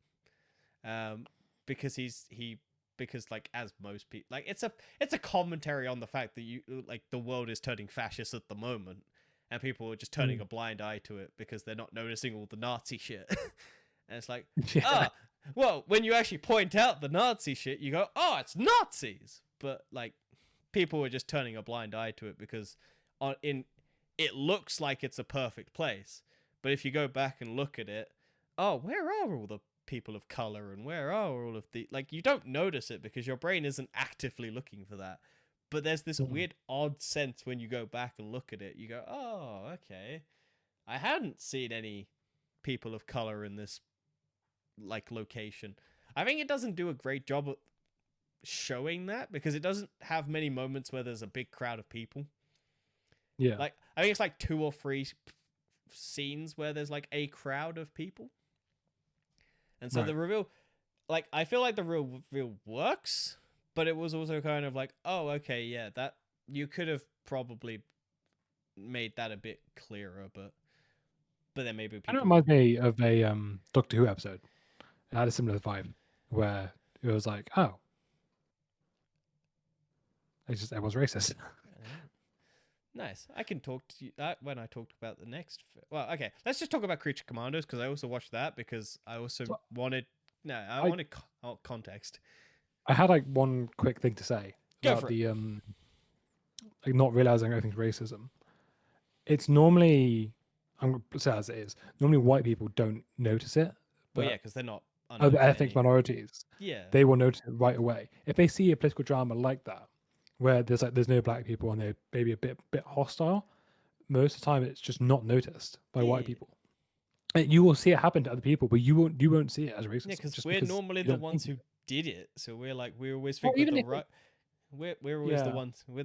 Um, because he because like as most people like it's a commentary on the fact that you like the world is turning fascist at the moment and people are just turning mm. a blind eye to it because they're not noticing all the Nazi shit. And it's like, Yeah. ah, well, when you actually point out the Nazi shit, you go, oh, it's Nazis. But like, people are just turning a blind eye to it because in it looks like it's a perfect place. But if you go back and look at it, oh, where are all the people of color and where are all of the like you don't notice it because your brain isn't actively looking for that. But there's this Mm. weird odd sense when you go back and look at it. You go, "Oh, okay. I hadn't seen any people of color in this like location." I think it doesn't do a great job at showing that because it doesn't have many moments where there's a big crowd of people. Yeah. Like I think it's like two or three scenes where there's like a crowd of people. And so Right. the reveal like I feel like the reveal works, but it was also kind of like, "Oh, okay, yeah, that you could have probably made that a bit clearer, but then maybe And it people reminds me of a Doctor Who episode. It had a similar vibe where it was like, oh, it's just everyone's racist. uh, nice. I can talk to you when I talked about the next. Well, okay. Let's just talk about Creature Commandos because I also watched that because I also So wanted. No, I I wanted context. I had like one quick thing to say Go about for it. the like not realizing everything's racism. It's normally, I'm gonna say as it is. Normally, white people don't notice it, Well, yeah, but because they're not other under ethnic any. minorities, Yeah, they will notice it right away. If they see a political drama like that, where there's no black people and they're maybe a bit hostile, most of the time it's just not noticed by white yeah, people. And you will see it happen to other people, but you won't see it as yeah. racism Because just we're because normally you the don't think ones of who it. did it, so we're like we always Or think with even the if it, right. We're always the yeah, ones. We're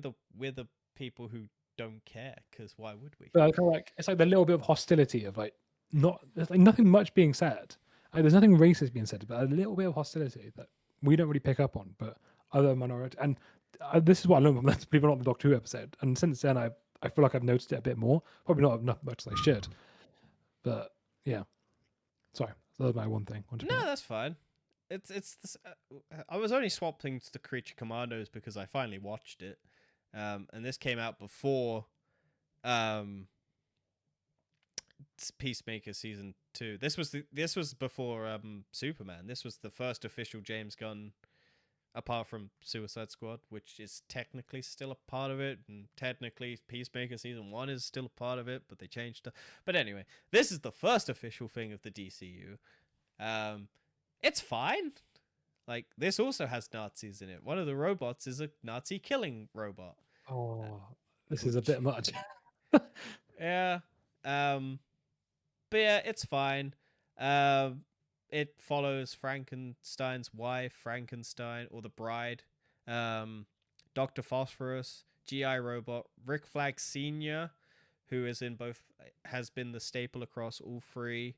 the people who don't care. Because why would we? but I feel like it's like the little bit of hostility of like not there's like nothing much being said. Like, there's nothing racist being said, but a little bit of hostility that we don't really pick up on, but other minority and this is what I learned from this, people not the Doctor Who episode, and since then I feel like I've noticed it a bit more. Probably not enough much as I should, but yeah. Sorry, that was my one thing I wanted to No, bring up. that's fine. It's this, I was only swapping to Creature Commandos because I finally watched it, and this came out before um Peacemaker season 2. This was before Superman. This was the first official James Gunn apart from Suicide Squad, which is technically still a part of it, and technically Peacemaker season 1 is still a part of it, but they changed it. But anyway, this is the first official thing of the DCU. Um, it's fine. Like this also has Nazis in it. One of the robots is a Nazi killing robot, uh, Oh, this is a which bit much. yeah. Um, but yeah, it's fine. Um, it follows Frankenstein's wife, Frankenstein, or the bride, um, Doctor Phosphorus, GI Robot, Rick Flag Senior, who is in both, has been the staple across all three.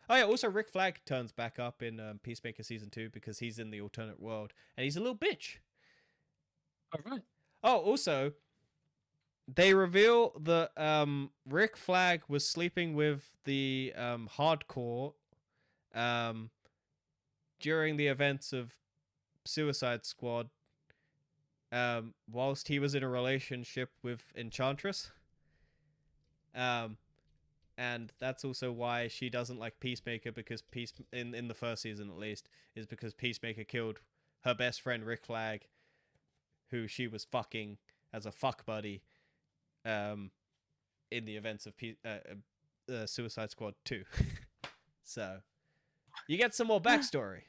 Oh yeah, also Rick Flag turns back up in Peacemaker season 2 because he's in the alternate world and he's a little bitch. All right. Oh, also they reveal that Rick Flag was sleeping with the hardcore um, during the events of Suicide Squad whilst he was in a relationship with Enchantress. Um, and that's also why she doesn't like Peacemaker because in the first season at least is because Peacemaker killed her best friend Rick Flag, who she was fucking as a fuck buddy um, in the events of Suicide Squad 2. So you get some more backstory.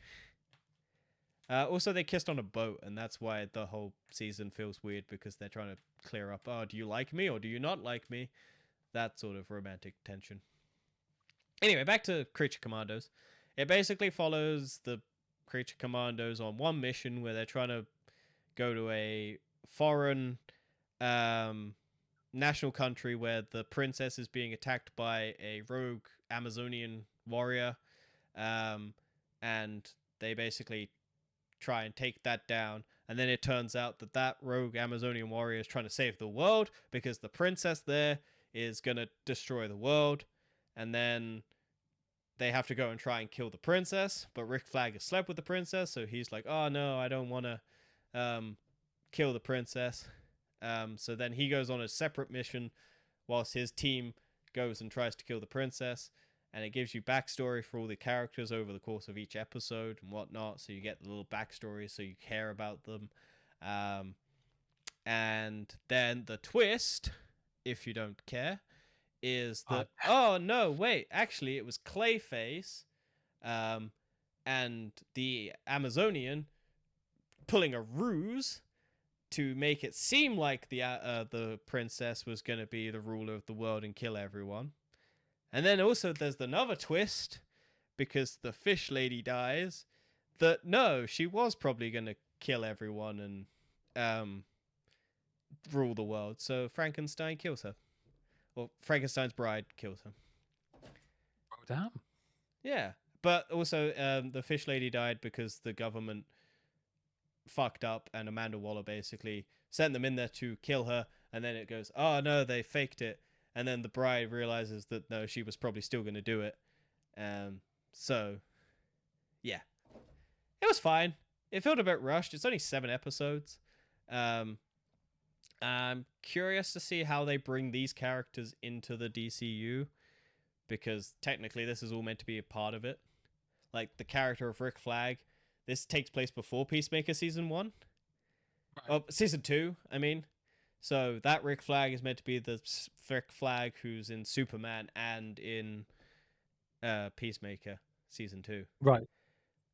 Also, they kissed on a boat, and that's why the whole season feels weird because they're trying to clear up. Oh, do you like me or do you not like me? That sort of romantic tension. Anyway, back to Creature Commandos. It basically follows the Creature Commandos on one mission where they're trying to go to a foreign um, national country where the princess is being attacked by a rogue Amazonian warrior, um, and they basically try and take that down. And then it turns out that that rogue Amazonian warrior is trying to save the world because the princess there is gonna destroy the world, and then they have to go and try and kill the princess. But Rick Flag has slept with the princess, so he's like, "Oh no, I don't want to kill the princess." So then he goes on a separate mission, whilst his team goes and tries to kill the princess. And it gives you backstory for all the characters over the course of each episode and whatnot. So you get the little backstory, so you care about them. And then the twist, if you don't care, is that oh no, wait, actually it was Clayface, um, and the Amazonian pulling a ruse to make it seem like the princess was going to be the ruler of the world and kill everyone. And then also there's another twist because the fish lady dies. That no, she was probably going to kill everyone and rule the world. So Frankenstein kills her. Well, Frankenstein's bride kills her. Oh damn. Yeah, but also the fish lady died because the government fucked up, and Amanda Waller basically sent them in there to kill her. And then it goes, oh no, they faked it. And then the bride realizes that no, she was probably still going to do it. So, yeah, it was fine. It felt a bit rushed. It's only 7 episodes. I'm curious to see how they bring these characters into the DCU, because technically this is all meant to be a part of it. Like the character of Rick Flag, this takes place before Peacemaker season 1. Right. Oh, season 2, I mean. So that Rick Flag is meant to be the Rick Flag who's in Superman and in Peacemaker season 2. Right.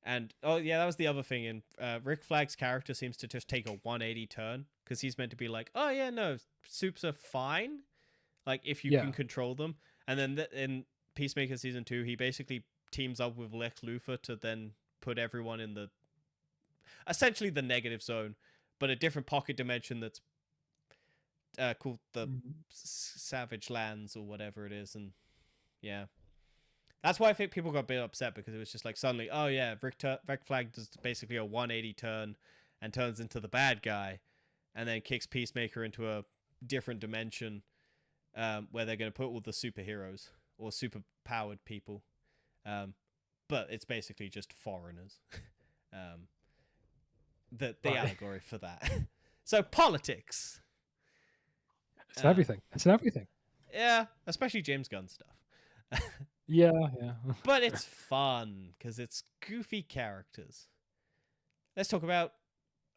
And oh yeah, that was the other thing. In Rick Flag's character seems to just take a 180 turn because he's meant to be like, oh yeah, no, soups are fine, like if you can control them. And then in Peacemaker season 2, he basically teams up with Lex Luthor to then put everyone in the essentially the negative zone, but a different pocket dimension that's called the Savage Lands or whatever it is. And yeah, that's why I think people got a bit upset, because it was just like suddenly, oh yeah, Rick Flag does basically a 180 turn and turns into the bad guy, and then kicks Peacemaker into a different dimension where they're going to put all the superheroes or super powered people. But it's basically just foreigners. The allegory for that. So politics. It's everything. It's in everything. Yeah, especially James Gunn stuff. Yeah. But it's fun because it's goofy characters. Let's talk about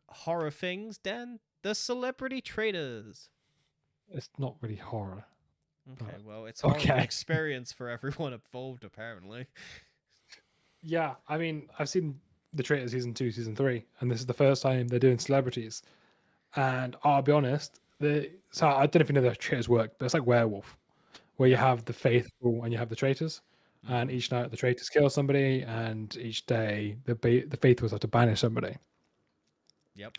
horror things, Dan. The Celebrity Traders. It's not really horror. Okay, well, it's an experience for everyone involved, apparently. Yeah, I mean, I've seen The Traitors season 2, season 3, and this is the first time they're doing celebrities. And I'll be honest, so I don't know if you know the Traitors work, but it's like Werewolf, where you have the faithful and you have the traitors. And each night the traitors kill somebody, and each day the faithfuls have to banish somebody. Yep.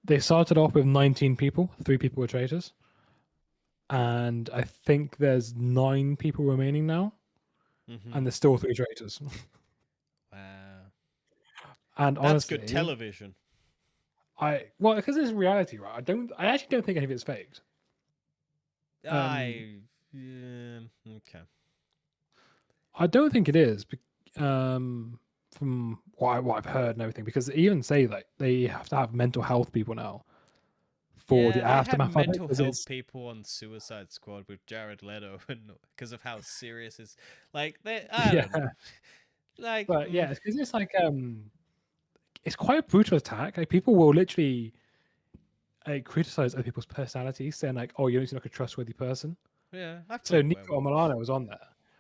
They started off with 19 people. 3 people were traitors. And I think there's 9 people remaining now. And there's still 3 traitors. Wow. And that's honestly, good television. Because it's reality, right? I actually don't think any of it's faked. Okay. I don't think it is, from what I've heard and everything, because they even say that they have to have mental health people now for the aftermath they had mental of it. health people on Suicide Squad with Jared Leto because of how serious it's like. I don't know. Like, but yeah, because it's like it's quite a brutal attack. Like people will literally criticize other people's personalities, saying like, "Oh, you're not like a trustworthy person." Yeah. So Nico Milano was on there,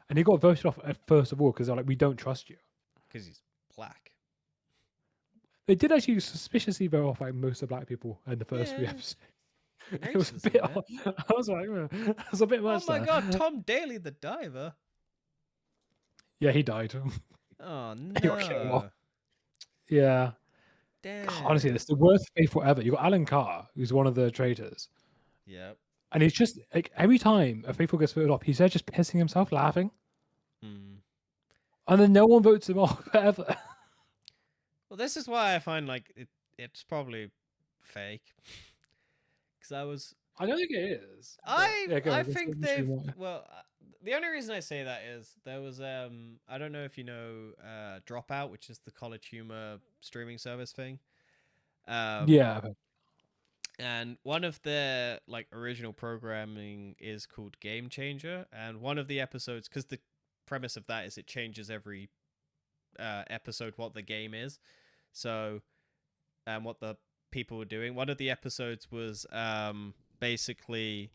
and he got voted off at first of all because they're like, "We don't trust you," because he's black. It did actually suspiciously vote off like most of the black people in the first few Yeah, episodes. It was a bit. racism, man. I was like, that was a bit Oh much my there. god, Tom Daly the diver. Yeah, he died. Oh He got killed off. no. Yeah. God, honestly, Damn. it's the worst faithful ever. You got Alan Carr, who's one of the traitors, Yep. and he's just like every time a faithful gets voted off, he's there just pissing himself, laughing, Hmm. and then no one votes him off ever. Well, this is why I find like it's probably fake. Because I don't think it is, but I yeah, go I on. Let's think see they've why. well the only reason I say that is there was I don't know if you know Dropout, which is the College Humor streaming service thing. Um Yeah, and one of their like original programming is called Game Changer, and one of the episodes, because the premise of that is it changes every episode what the game is, so what the people were doing. One of the episodes was basically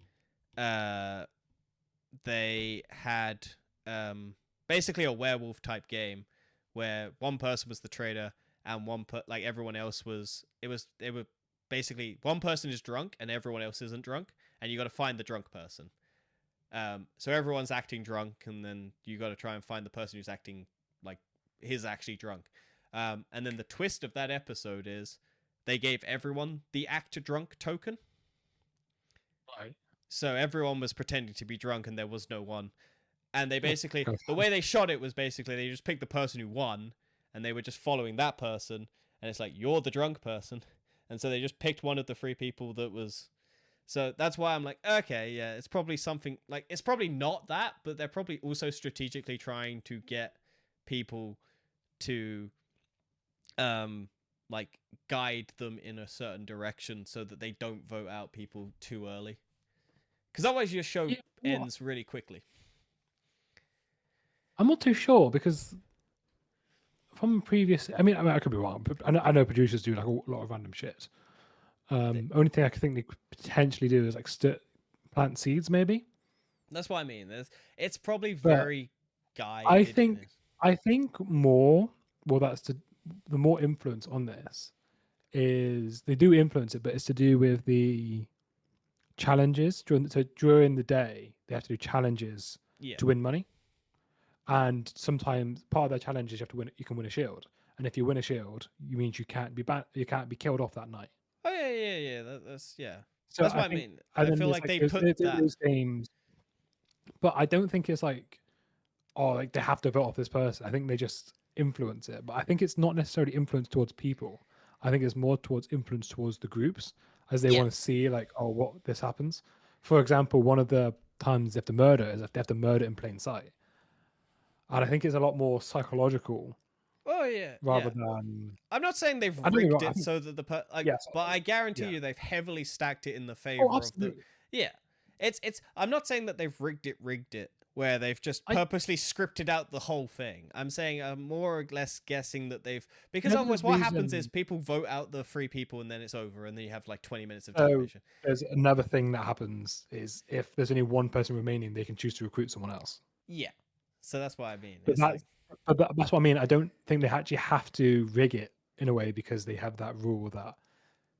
uh they had basically a werewolf type game where one person was the traitor and like everyone else was they were basically one person is drunk and everyone else isn't drunk, and you got to find the drunk person. So everyone's acting drunk, and then you got to try and find the person who's acting like he's actually drunk. And then the twist of that episode is they gave everyone the act drunk token. right. So everyone was pretending to be drunk and there was no one. And they Oh, basically, God. the way they shot it was basically they just picked the person who won and they were just following that person. And it's like, you're the drunk person. And so they just picked one of the three people that was. So that's why I'm like, okay, yeah, it's probably something like, it's probably not that, but they're probably also strategically trying to get people to, um, like guide them in a certain direction so that they don't vote out people too early. Because otherwise your show Yeah, well, ends really quickly. I'm not too sure because from previous, I mean, I could be wrong, but I know producers do like a lot of random shit. Only thing I could think they could potentially do is like plant seeds, maybe. That's what I mean. It's probably But very I guided. think I think more. Well, that's the more influence on this is they do influence it, but it's to do with the challenges during the day. They have to do challenges Yeah. to win money, and sometimes part of their challenge is you have to win. You can win a shield, and if you win a shield, you means you can't be you can't be killed off that night. Oh yeah. That's yeah. So That's I what I think, mean. and I then feel there's like like they put there's that. those games, but I don't think it's like, oh, like they have to vote off this person. I think they just influence it, but I think it's not necessarily influence towards people. I think it's more towards influence towards the groups as they Yeah. want to see like, oh, what this happens. For example, one of the times they have to murder is if they have to murder in plain sight, and I think it's a lot more psychological Oh yeah. rather Yeah. than. I'm not saying they've I don't get me rigged wrong. I it think so that like, yes, but I guarantee yeah. you they've heavily stacked it in the Oh, favor of the. absolutely. Yeah. It's. I'm not saying that they've rigged it where they've just I purposely scripted out the whole thing. I'm saying I'm more or less guessing that they've, because whenever the otherwise what happens is reason. people vote out the three people and then it's over and then you have like 20 minutes of So television. there's another thing that happens is if there's only one person remaining, they can choose to recruit someone else. Yeah. So that's what I mean. But It's like, that's what I mean. I don't think they actually have to rig it in a way because they have that rule that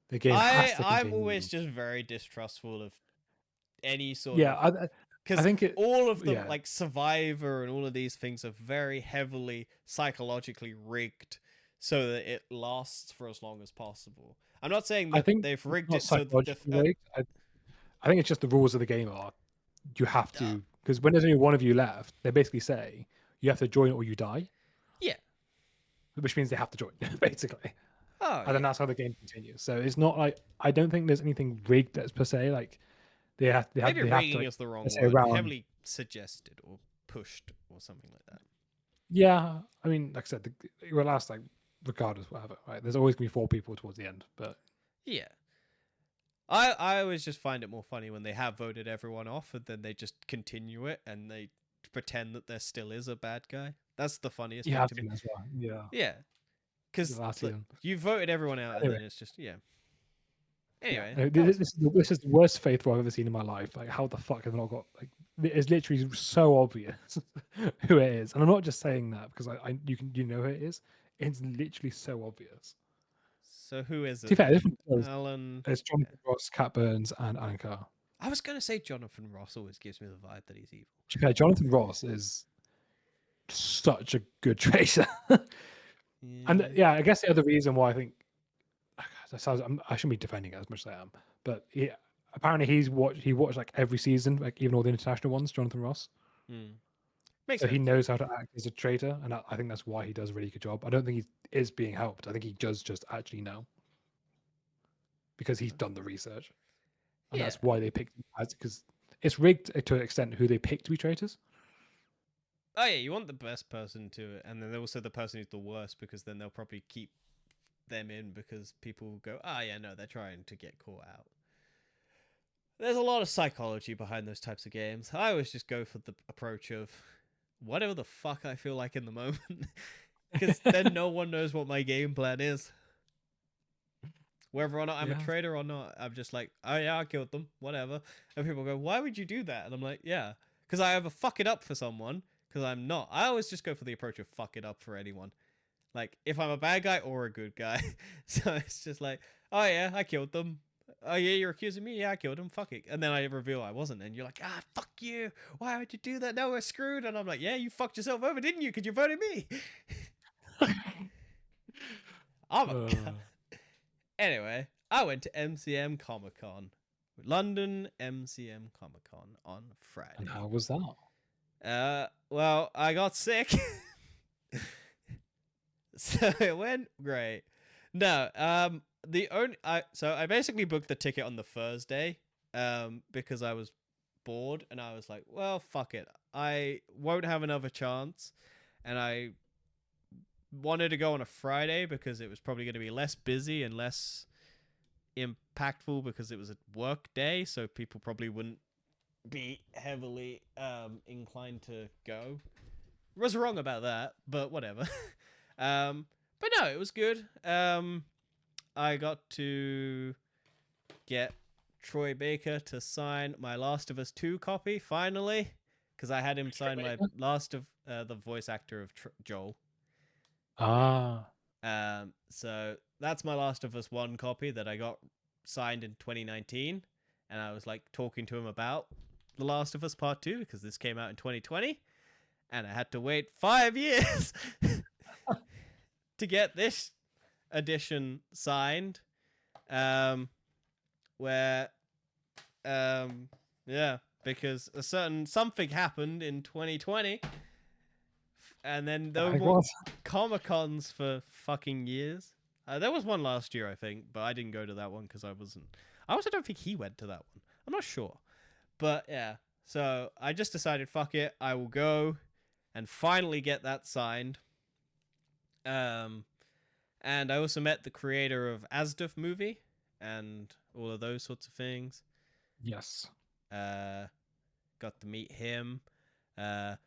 the game has to I'm always continue. just very distrustful of any sort Yeah, of, I because think it. all of them, Yeah, like Survivor and all of these things, are very heavily psychologically rigged so that it lasts for as long as possible. I'm not saying I that think they've it's rigged not it so that the psychologically rigged. I think it's just the rules of the game are you have uh, to, because when there's only one of you left, they basically say you have to join or you die, yeah. which means they have to join basically. Oh And then yeah. that's how the game continues. So it's not like I don't think there's anything rigged that's per se like Maybe they have to rigging like is the wrong let's say word. around. Heavily suggested or pushed or something like that. Yeah, I mean, like I said, it will last like regardless, whatever. Right? There's always gonna be four people towards the end, but Yeah. I always just find it more funny when they have voted everyone off and then they just continue it and they pretend that there still is a bad guy. That's the funniest you thing have to to me. as well. Yeah, Yeah, the because last season. you voted everyone out and Anyway, then it's just yeah. yeah, Anyway, no, that was this is the worst faithful I've ever seen in my life. Like, how the fuck have I not got like? It's literally so obvious who it is, and I'm not just saying that because you know who it is. It's literally so obvious. So who is To be it? fair, this one is Alan. it's Jonathan Ross, Cat Burns, and Alan Carr. I was gonna say Jonathan Ross always gives me the vibe that he's evil. To be fair, Jonathan Ross is such a good traitor. And Yeah. yeah, I guess the other reason why I think that sounds I shouldn't be defending it as much as I am, but apparently he watched like every season, like even all the international ones, Jonathan Ross. Hmm. Makes So he sense. knows how to act as a traitor, and I think that's why he does a really good job. I don't think he is being helped. I think he does just actually know because he's done the research, and Yeah. that's why they picked him as because it's rigged to an extent who they pick to be traitors. Oh yeah, you want the best person to it, and then also the person who's the worst, because then they'll probably keep them in because people will go, ah, yeah, no, they're trying to get caught out. There's a lot of psychology behind those types of games. I always just go for the approach of whatever the fuck I feel like in the moment, because then no one knows what my game plan is. Whether or not I'm a Yeah. traitor or not, I'm just like, oh yeah, I killed them, whatever. And people go, why would you do that? And I'm like, yeah, because I either fuck it up for someone, because I'm not. I always just go for the approach of fuck it up for anyone. Like, if I'm a bad guy or a good guy. So it's just like, oh yeah, I killed them. Oh yeah, you're accusing me? Yeah, I killed him. Fuck it. And then I reveal I wasn't. And you're like, ah, fuck you. Why would you do that? No, we're screwed. And I'm like, yeah, you fucked yourself over, didn't you? Because you voted me. I'm a Anyway, I went to MCM Comic Con. London MCM Comic Con on Friday. And how was that? Well, I got sick. So it went great. No, I basically booked the ticket on the Thursday, because I was bored and I was like, well, fuck it. I won't have another chance, and I wanted to go on a Friday because it was probably going to be less busy and less impactful because it was a work day, so people probably wouldn't be heavily inclined to go. Was wrong about that, but whatever. But no, it was good. I got to get Troy Baker to sign my Last of Us 2 copy finally, because I had him sign my Last of the voice actor of Joel. Ah. So that's my Last of Us 1 copy that I got signed in 2019, and I was like talking to him about The Last of Us Part 2 because this came out in 2020, and I had to wait 5 years to get this edition signed. Where yeah, because something happened in 2020, and then there were more Comic Cons for fucking years. There was one last year, I think, but I didn't go to that one because I wasn't. I also don't think he went to that one. I'm not sure, but yeah. So I just decided, fuck it, I will go and finally get that signed. And I also met the creator of Asduf movie and all of those sorts of things. Yes. Got to meet him. The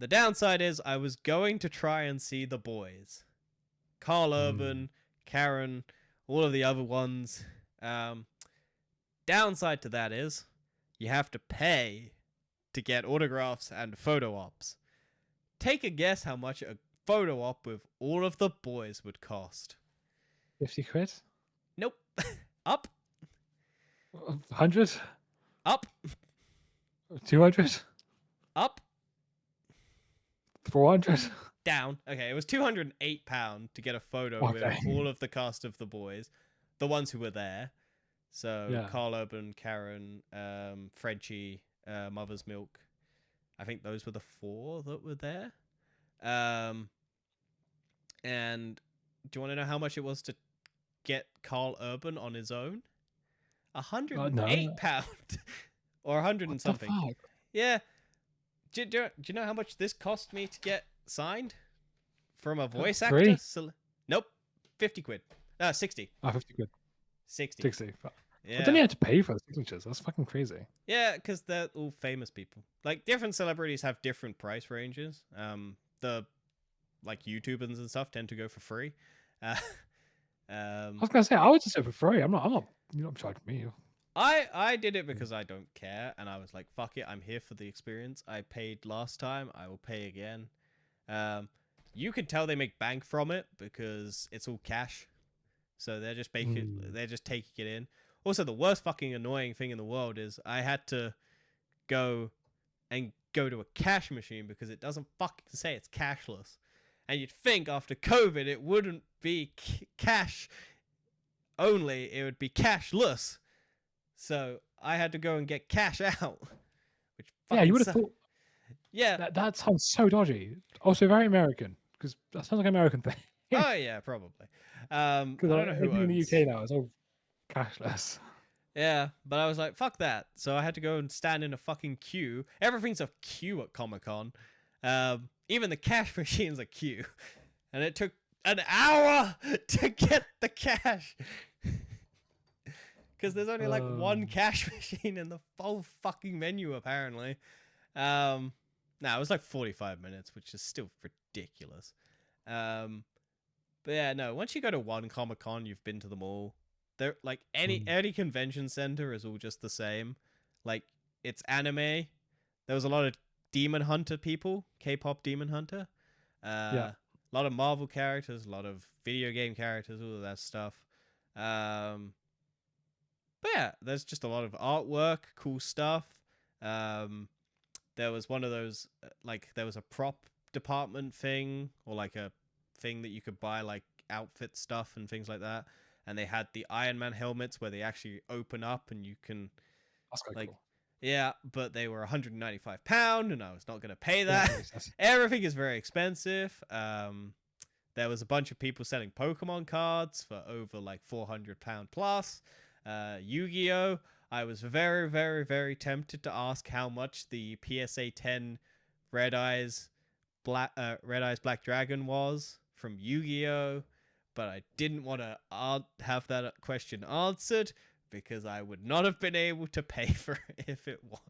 downside is I was going to try and see The Boys. Carl Urban, Karen, all of the other ones. Downside to that is you have to pay to get autographs and photo ops. Take a guess how much a photo op with all of the boys would cost. 50 quid? Nope. Up. 100? Up. 200? Up. 400? Down. Okay, it was £208 to get a photo with all of the cast of the boys, the ones who were there. So yeah. Carl Urban, Karen, Frenchie, Mother's Milk. I think those were the 4 that were there. And do you want to know how much it was to get Carl Urban on his own? £108 or 100 and something. Fuck? Yeah. Do you know how much this cost me to get signed from a voice actor? Nope. 50 quid. 60. 50 quid. 60. 60. Yeah. But then you had to pay for the signatures. That's fucking crazy. Yeah, because they're all famous people. Like, different celebrities have different price ranges. The like YouTubers and stuff tend to go for free. I was gonna say I would just say for free. I'm not. You're not charging me. I did it because I don't care, and I was like, fuck it, I'm here for the experience. I paid last time, I will pay again. You can tell they make bank from it because it's all cash. so they're just Mm. they're just taking it in. Also, the worst fucking annoying thing in the world is I had to go go to a cash machine because it doesn't fucking say it's cashless. And you'd think after COVID it wouldn't be cash only, it would be cashless. So I had to go and get cash out, which Yeah, you fucking would have sucked. thought Yeah. that sounds so dodgy. Also very American, because that sounds like an American thing. Oh yeah, probably. I Because don't know who everything in the owns. UK now is all cashless. Yeah, but I was like, fuck that. So I had to go and stand in a fucking queue. Everything's a queue at Comic Con. Even the cash machine's a queue. And it took an hour to get the cash. Because there's only like one cash machine in the whole fucking menu, apparently. No, it was like 45 minutes, which is still ridiculous. But yeah, no, once you go to one Comic Con, you've been to them all. They're like any convention center is all just the same. Like it's anime. There was a lot of Demon Hunter people, K-pop Demon Hunter. Yeah. A lot of Marvel characters, a lot of video game characters, all of that stuff. But yeah, there's just a lot of artwork, cool stuff. There was one of those like there was a prop department thing or like a thing that you could buy like outfit stuff and things like that. And they had the Iron Man helmets where they actually open up and you can That's quite like cool. yeah, but they were £195 and I was not going to pay Yeah, that. Everything is very expensive. There was a bunch of people selling Pokemon cards for over like £400 plus. Yu-Gi-Oh! I was very, very, very tempted to ask how much the PSA 10 Red Eyes Black Dragon was from Yu-Gi-Oh! But I didn't want to have that question answered because I would not have been able to pay for it if it was.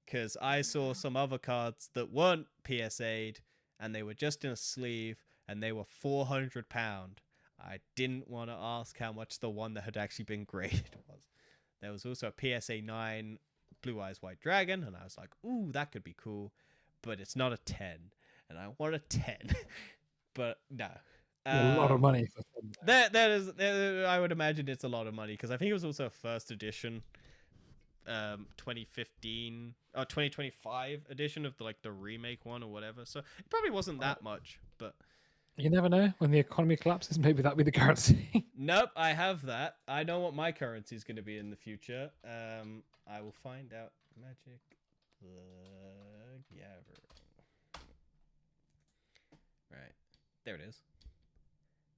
Because I saw some other cards that weren't PSA'd and they were just in a sleeve and they were £400. I didn't want to ask how much the one that had actually been graded was. There was also a PSA 9 Blue Eyes White Dragon, and I was like, ooh, that could be cool, but it's not a 10, and I want a 10. But no. A lot of money for that is I would imagine it's a lot of money because I think it was also a first edition 2015 or 2025 edition of the remake one or whatever, so it probably wasn't that much, but you never know. When the economy collapses, maybe that'll be the currency. nope, I have that. I know what my currency is going to be in the future. I will find out. Magic the Gathering. Right, there it is.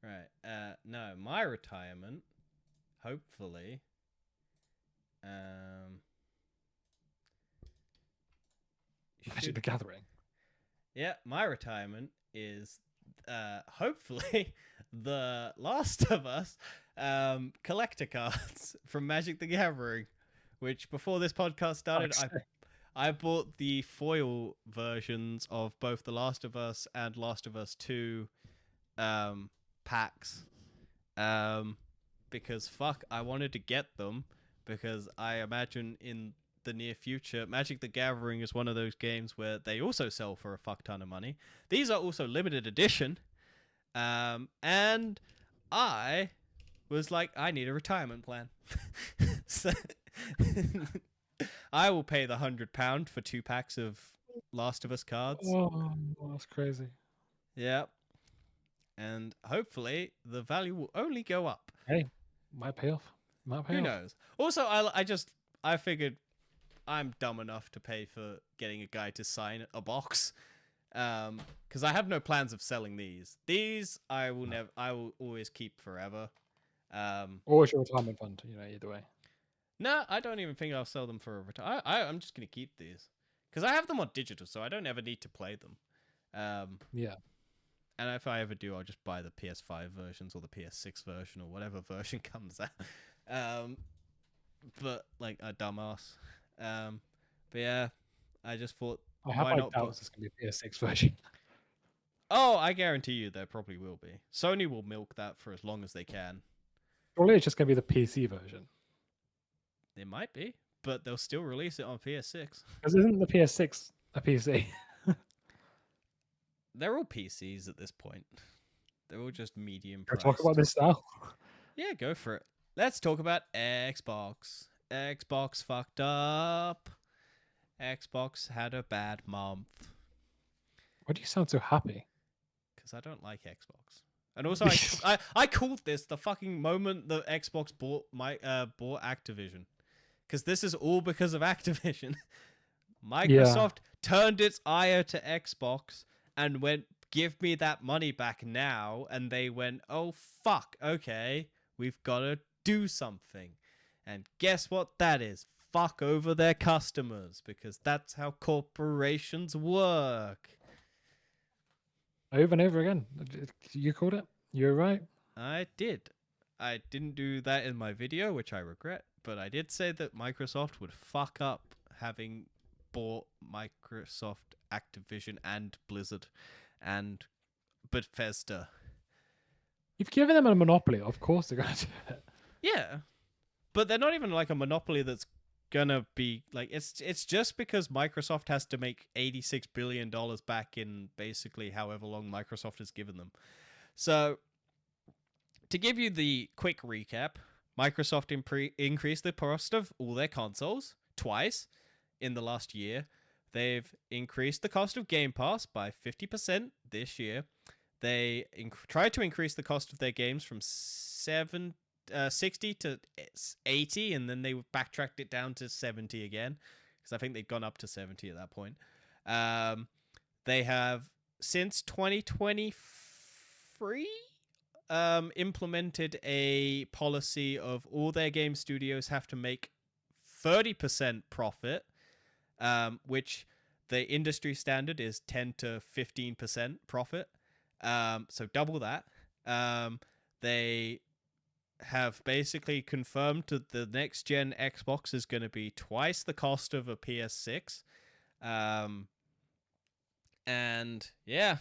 Right. No, my retirement. Hopefully. Magic the Gathering. Yeah, my retirement is hopefully the Last of Us collector cards from Magic the Gathering, which before this podcast started, I bought the foil versions of both The Last of Us and Last of Us 2 packs because fuck, I wanted to get them because I imagine in the near future, Magic the Gathering is one of those games where they also sell for a fuck ton of money. These are also limited edition. And I was like, I need a retirement plan. So I will pay the £100 for 2 packs of Last of Us cards. Oh, that's crazy. Yep. And hopefully the value will only go up. Hey, might pay off. Who knows? Also, I figured I'm dumb enough to pay for getting a guy to sign a box. Because I have no plans of selling these. These I will always keep forever. Or it's your retirement fund, either way. No, I don't even think I'll sell them for a retire. I'm just gonna keep these because I have them on digital, so I don't ever need to play them. Yeah. And if I ever do, I'll just buy the PS5 versions or the PS6 version or whatever version comes out. But like a dumbass. But yeah, I just thought, I have my doubts it's going to be a PS6 version. Oh, I guarantee you there probably will be. Sony will milk that for as long as they can. Probably it's just going to be the PC version. It might be, but they'll still release it on PS6. Because isn't the PS6 a PC? They're all PCs at this point. They're all just medium Can I talk about priced. this now? Yeah, go for it. Let's talk about Xbox. Xbox fucked up. Xbox had a bad month. Why do you sound so happy? Because I don't like Xbox. And also, I called this the fucking moment the Xbox bought Activision. Because this is all because of Activision. Yeah. Microsoft turned its ire to Xbox and went, give me that money back now. And they went, oh, fuck, okay, we've got to do something. And guess what that is? Fuck over their customers, because that's how corporations work. Over and over again. You called it. You're right. I did. I didn't do that in my video, which I regret, but I did say that Microsoft would fuck up having bought Microsoft, Activision, and Blizzard, and Bethesda. You've given them a monopoly. Of course they're going to do it. Yeah, but they're not even like a monopoly that's gonna be like it's just because Microsoft has to make $86 billion back in basically however long Microsoft has given them. So to give you the quick recap, Microsoft increased the cost of all their consoles twice in the last year. They've increased the cost of Game Pass by 50% this year. They tried to increase the cost of their games from 60 to 80, and then they backtracked it down to 70 again, because I think they'd gone up to 70 at that point. They have, since 2023, implemented a policy of all their game studios have to make 30% profit, which the industry standard is 10 to 15% profit. So double that. They have basically confirmed that the next gen Xbox is going to be twice the cost of a PS6. And yeah,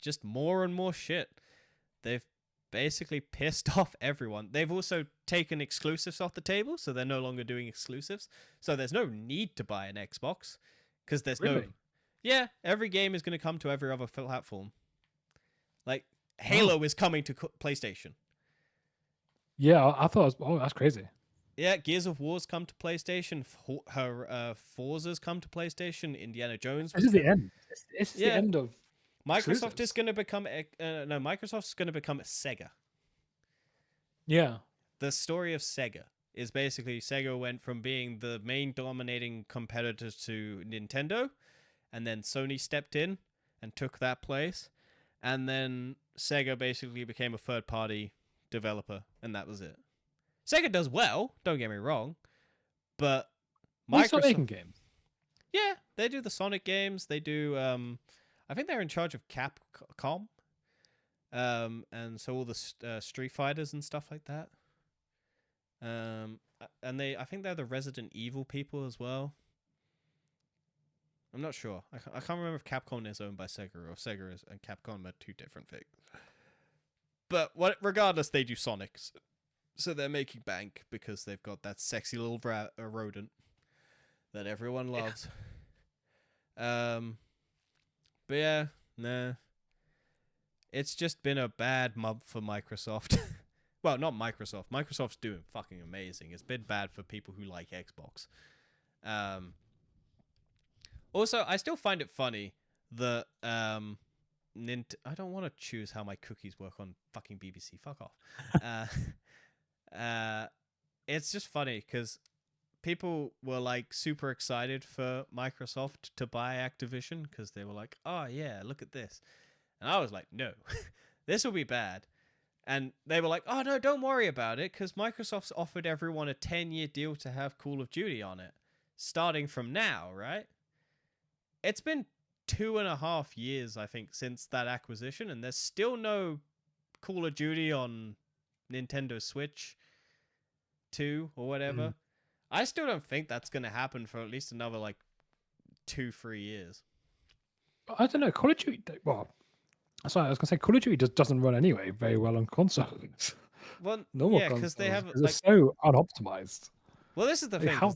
just more and more shit. They've basically pissed off everyone. They've also taken exclusives off the table, so they're no longer doing exclusives. So there's no need to buy an Xbox, because there's no... Really? Yeah, every game is going to come to every other platform. Like, Halo is coming to PlayStation. Yeah, I thought it was, oh, that's crazy. Yeah, Gears of War's come to PlayStation. Forza's come to PlayStation. Indiana Jones. This is the end. This is the end of Microsoft exclusives. is going to become Microsoft's going to become Sega. Yeah. The story of Sega is basically Sega went from being the main dominating competitor to Nintendo, and then Sony stepped in and took that place, and then Sega basically became a third-party developer, and that was it. Sega does well, don't get me wrong, but They start Microsoft... making games. Yeah, they do the Sonic games. They do. I think they're in charge of Capcom, and so all the Street Fighters and stuff like that. And I think they're the Resident Evil people as well. I'm not sure. I can't remember if Capcom is owned by Sega or if Sega and Capcom are two different things. But regardless, they do Sonics, so they're making bank because they've got that sexy little rodent that everyone loves. But yeah, nah. It's just been a bad month for Microsoft. Well, not Microsoft. Microsoft's doing fucking amazing. It's been bad for people who like Xbox. Also, I still find it funny that I don't want to choose how my cookies work on fucking BBC. Fuck off. It's just funny because people were like super excited for Microsoft to buy Activision because they were like, oh yeah, look at this. And I was like, no, this will be bad. And they were like, oh no, don't worry about it, because Microsoft's offered everyone a 10-year deal to have Call of Duty on it, starting from now, right? It's been 2.5 years, I think, since that acquisition, and there's still no Call of Duty on Nintendo Switch 2 or whatever. I still don't think that's going to happen for at least another, like, 2-3 years. I don't know. Call of Duty... Well, sorry, I was going to say Call of Duty just doesn't run anyway very well on consoles. Well, Normal yeah, because they have... Like, like, so unoptimized. well, this is the thing. How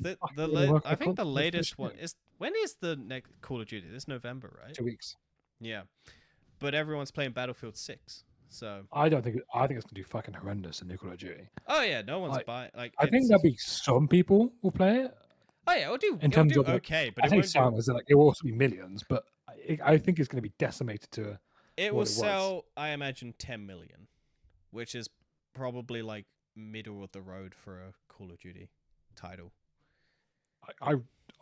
I think the latest one is... When is the next Call of Duty? This November, right? 2 weeks. Yeah. But everyone's playing Battlefield 6. So, I don't think. I think it's gonna do fucking horrendous in new Call of Duty. oh yeah, no one's Like, buying. Like I think it's. there'll be some people will play it Oh yeah, it'll do. in It'll terms do of like. okay, but I it say won't do. some, as in, like it will also be millions, but I think it's going to be decimated to It will what it was. sell, I imagine, 10 million, which is probably like middle of the road for a Call of Duty title. I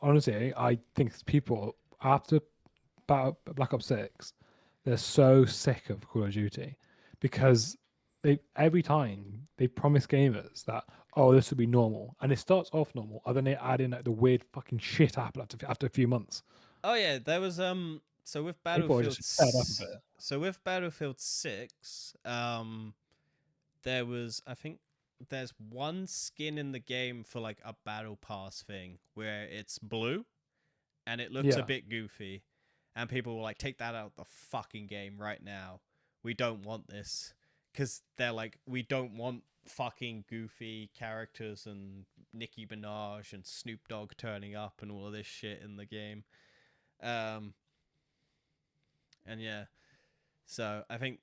honestly, I think people after Black Ops 6, they're so sick of Call of Duty because they every time they promise gamers that this will be normal, and it starts off normal, and then they add in like the weird fucking shit apple after a few months. Oh yeah, there was so with People are Battlefield just fed up of it. so with Battlefield 6, there was, I think there's one skin in the game for like a battle pass thing where it's blue and it looks a Yeah, bit goofy, and people were like, take that out of the fucking game right now. We don't want this. Because they're like, we don't want fucking goofy characters and Nicki Minaj and Snoop Dogg turning up and all of this shit in the game. Um, and yeah, so I think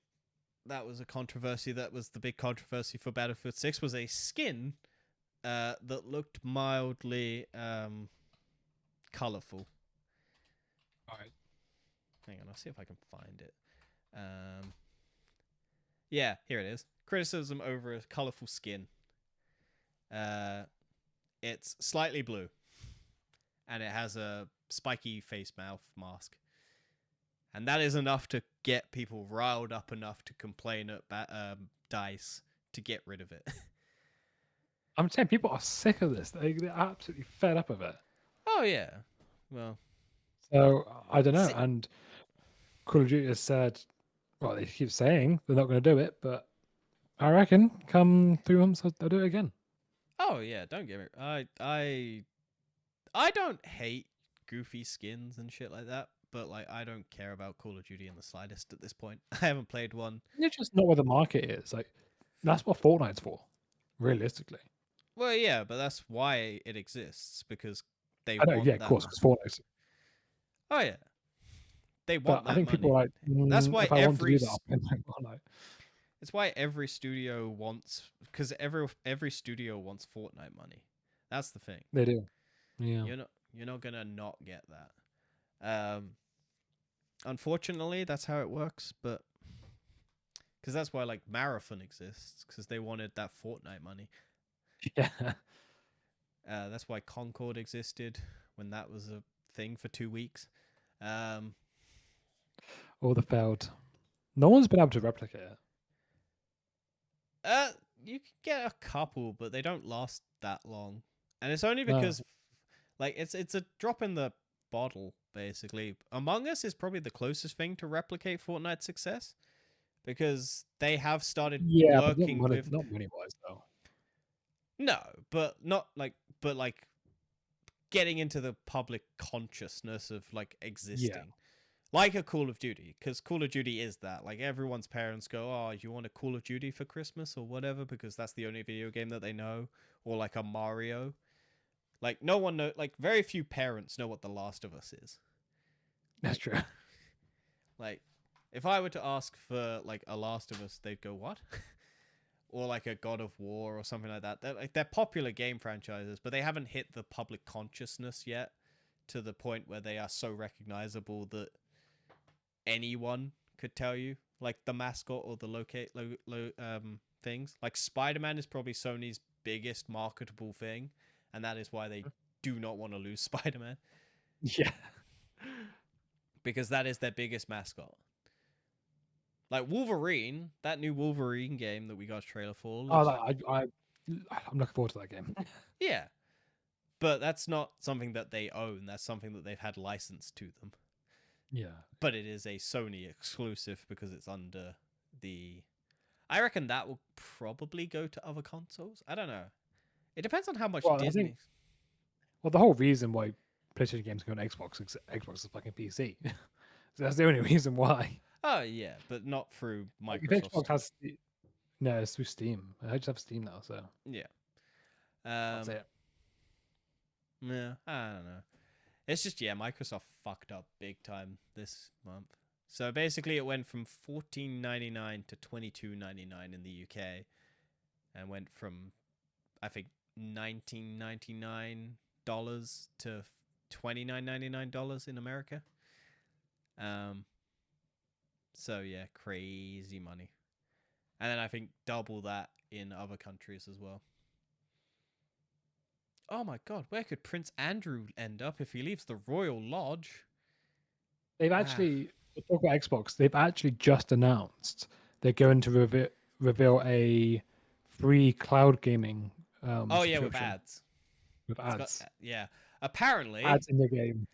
that was a controversy. That was the big controversy for Battlefield 6, was a skin that looked mildly colorful. all right. Hang on, I'll see if I can find it. Um, yeah, here it is. Criticism over a colorful skin. Uh, it's slightly blue, and it has a spiky face mouth mask, and that is enough to get people riled up enough to complain at Dice to get rid of it. I'm saying people are sick of this. They're absolutely fed up of it. Oh yeah, well, So I don't know. si- And Call of Duty has said, well, they keep saying they're not going to do it, but I reckon come 3 months they'll do it again. oh yeah, don't get me. I don't hate goofy skins and shit like that, but like I don't care about Call of Duty in the slightest at this point. I haven't played one. It's just not where the market is. Like that's what Fortnite's for, realistically. Well, yeah, but that's why it exists, because they I know, yeah, want of that course, money. because Fortnite's. Oh yeah, they But want I that think people money. are like, That's why if I want to do that, I'll play my Fortnite. it's why every studio wants, because every studio wants Fortnite money. That's the thing. They do. Yeah. You're not gonna not get that. Unfortunately, that's how it works. But because that's why like Marathon exists, because they wanted that Fortnite money. Yeah. That's why Concord existed when that was a thing for 2 weeks. Um, All the failed. No one's been able to replicate it. Uh, you can get a couple, but they don't last that long, and it's only No. because, like, it's a drop in the bottle basically. Among Us is probably the closest thing to replicate Fortnite's success, because they have started Yeah, but working with not money wise though. no, but not like but like getting into the public consciousness of like Yeah. existing. Like a Call of Duty, because Call of Duty is that. Like everyone's parents go, "Oh, you want a Call of Duty for Christmas or whatever?" Because that's the only video game that they know, or like a Mario. Like no one know. Like very few parents know what The Last of Us is. That's Like, true. like if I were to ask for like a Last of Us, they'd go, "What?" Or like a God of War or something like that. They're popular game franchises, but they haven't hit the public consciousness yet to the point where they are so recognizable that anyone could tell you, like the mascot or the things. Like Spider-Man is probably Sony's biggest marketable thing, and that is why they do not want to lose Spider-Man, Yeah. because that is their biggest mascot. Like Wolverine, that new Wolverine game that we got a trailer for Oh, looks, I'm looking forward to that game. yeah, but that's not something that they own. That's something that they've had licensed to them. Yeah. But it is a Sony exclusive because it's under the. I reckon that will probably go to other consoles. I don't know. It depends on how much Well, I Disney. think the whole reason why PlayStation games go on Xbox is Xbox is fucking PC. So that's the only reason why. Oh yeah, but not through Like, if Microsoft Xbox Store. has no, it's through Steam. I just have Steam now, so Yeah. that's Um. it. Yeah. I don't know. It's just Microsoft fucked up big time this month. So basically, it went from $14.99 to $22.99 in the UK, and went from, I think, $19.99 to $29.99 in America. So yeah, crazy money. And then I think double that in other countries as well. Oh my god, where could Prince Andrew end up if he leaves the Royal Lodge? They've Ah. actually, talk about Xbox, they've actually just announced they're going to reveal a free cloud gaming Oh yeah, with subscription ads. with It's got ads. yeah. Apparently, Ads in the game.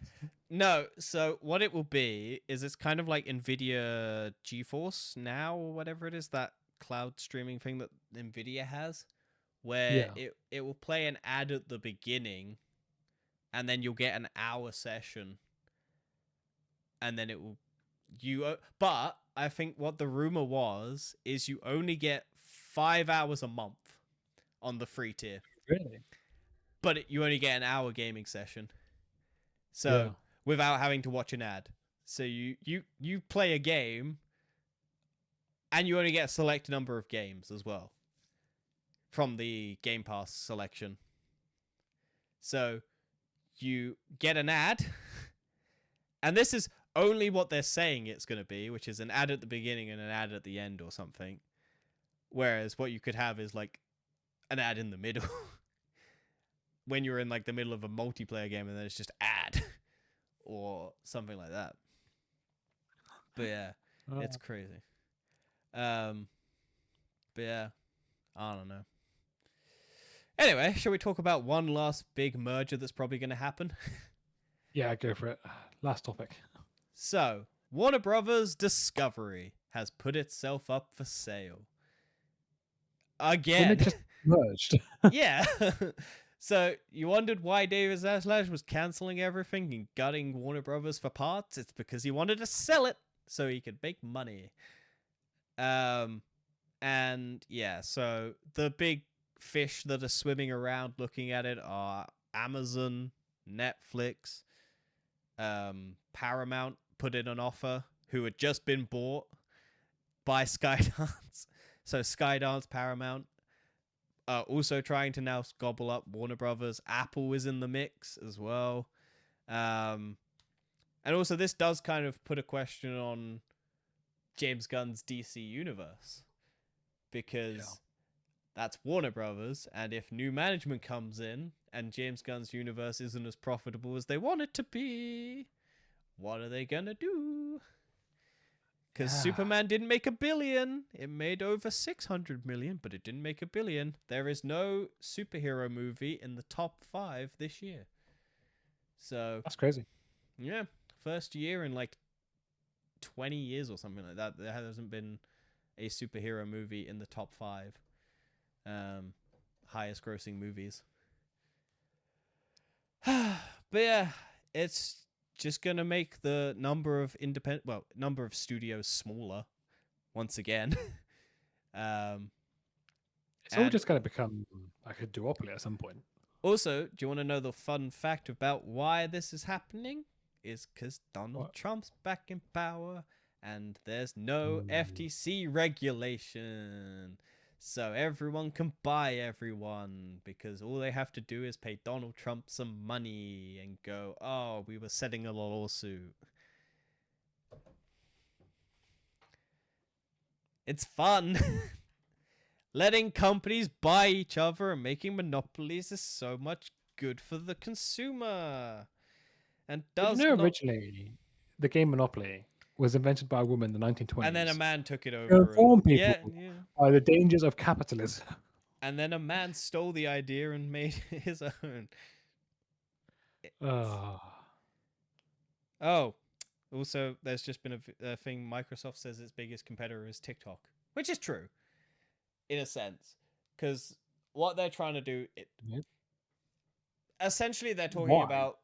no. So what it will be is it's kind of like Nvidia GeForce Now or whatever it is, that cloud streaming thing that Nvidia has, where Yeah. it will play an ad at the beginning, and then you'll get an hour session, and then it will but I think what the rumor was is you only get 5 hours a month on the free tier, Really? but you only get an hour gaming session. So Yeah. without having to watch an ad. So you play a game, and you only get a select number of games as well from the Game Pass selection. So you get an ad, and this is only what they're saying it's going to be, which is an ad at the beginning and an ad at the end or something. Whereas what you could have is like an ad in the middle when you're in like the middle of a multiplayer game, and then it's just ad or something like that. But yeah, it's crazy. Um, but yeah, I don't know. Anyway, shall we talk about one last big merger that's probably going to happen? Yeah, go for it. Last topic. So, Warner Brothers Discovery has put itself up for sale. Didn't it Again. just merged? Yeah. So, you wondered why David Zaslav was canceling everything and gutting Warner Brothers for parts? It's because he wanted to sell it so he could make money. And yeah, so the big fish that are swimming around looking at it are Amazon, Netflix, Paramount put in an offer, who had just been bought by Skydance. So Skydance, Paramount, also trying to now gobble up Warner Brothers. Apple is in the mix as well. And also, this does kind of put a question on James Gunn's DC universe, because that's Warner Brothers, and if new management comes in and James Gunn's universe isn't as profitable as they want it to be, what are they gonna do? Because Superman didn't make $1 billion. It made over 600 million, but it didn't make $1 billion. There is no superhero movie in the top 5 this year. So That's crazy. yeah, first year in like 20 years or something like that. There hasn't been a superhero movie in the top 5 highest grossing movies. But yeah, it's just gonna make the number of number of studios smaller once again. It's all And just going to become like a duopoly at some point. also, do you want to know the fun fact about why this is happening? Is because Donald What? Trump's back in power, and there's no Mm. FTC regulation. So everyone can buy everyone, because all they have to do is pay Donald Trump some money and go, oh, we were setting a lawsuit. It's fun. Letting companies buy each other and making monopolies is so much good for the consumer. And But you does know, not. originally, the game Monopoly was invented by a woman in the And then a 1920s man took it to over, and inform people yeah, yeah. by the dangers of capitalism. And then a man stole the idea and made his own. Oh, Oh, also, there's just been a thing. Microsoft says its biggest competitor is TikTok, which is true, in a sense, because what they're trying to do, yeah. essentially, they're talking Why? about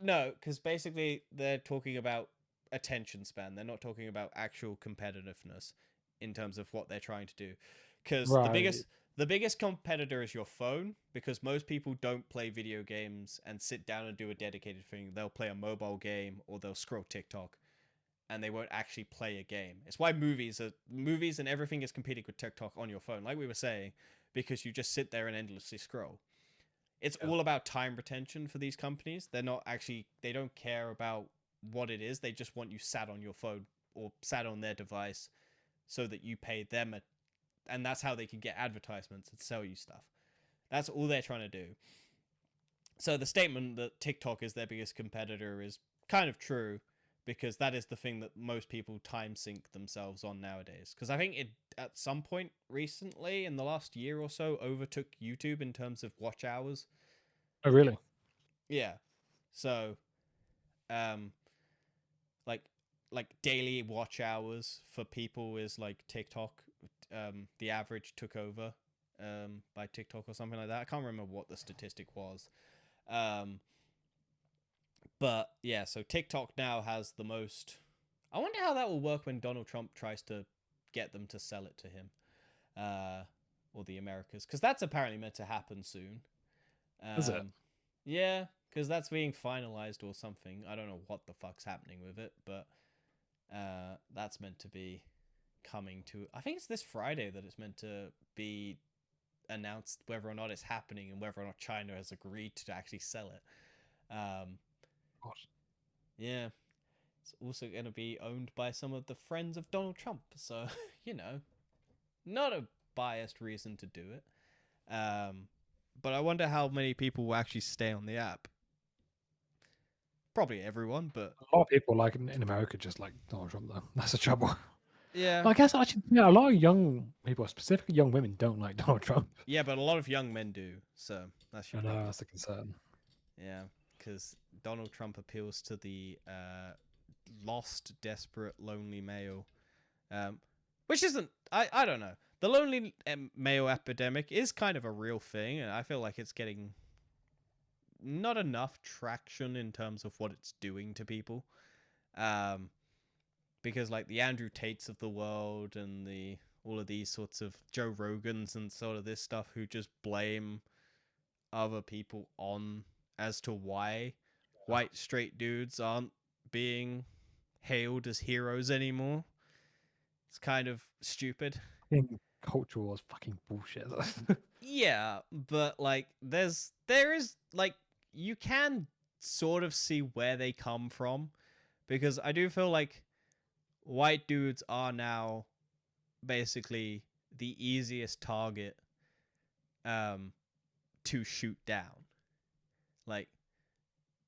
no, because basically they're talking about attention span. They're not talking about actual competitiveness in terms of what they're trying to do, because Right. the biggest competitor is your phone, because most people don't play video games and sit down and do a dedicated thing. They'll play a mobile game or they'll scroll TikTok. and they won't actually play a game. It's why movies and everything is competing with TikTok on your phone, like we were saying, because you just sit there and endlessly scroll. It's Yeah. all about time retention for these companies. They don't care about what it is. They just want you sat on your phone or sat on their device so that you pay them and that's how they can get advertisements and sell you stuff. That's all they're trying to do. So the statement that TikTok is their biggest competitor is kind of true, because that is the thing that most people time sync themselves on nowadays. Because I think it, at some point recently, in the last year or so, overtook YouTube in terms of watch hours. Oh, really? Yeah. So, um, like daily watch hours for people is like TikTok. The average took over by TikTok or something like that. I can't remember what the statistic was. Um, but yeah, so TikTok now has the most. I wonder how that will work when Donald Trump tries to get them to sell it to him, or the Americas, because that's apparently meant to happen soon. Is it? Yeah, because that's being finalized or something. I don't know what the fuck's happening with it, but that's meant to be coming to. I think it's this Friday that it's meant to be announced whether or not it's happening and whether or not China has agreed to actually sell it. Um, What? yeah, it's also going to be owned by some of the friends of Donald Trump, so not a biased reason to do it. But I wonder how many people will actually stay on the app. Probably everyone, but A lot of people, like in America, just like Donald Trump, though. That's the trouble. yeah. I guess actually, yeah, a lot of young people, specifically young women, don't like Donald Trump. Yeah, but a lot of young men do, so that's your I know problem. that's the concern. Yeah, because Donald Trump appeals to the lost, desperate, lonely male, which isn't. I don't know. The lonely male epidemic is kind of a real thing, and I feel like it's getting not enough traction in terms of what it's doing to people. Um, because like the Andrew Tates of the world and the all of these sorts of Joe Rogans and sort of this stuff who just blame other people on as to why white straight dudes aren't being hailed as heroes anymore. It's kind of stupid. I think culture was fucking bullshit. Yeah, but like there is like you can sort of see where they come from, because I do feel like white dudes are now basically the easiest target to shoot down. Like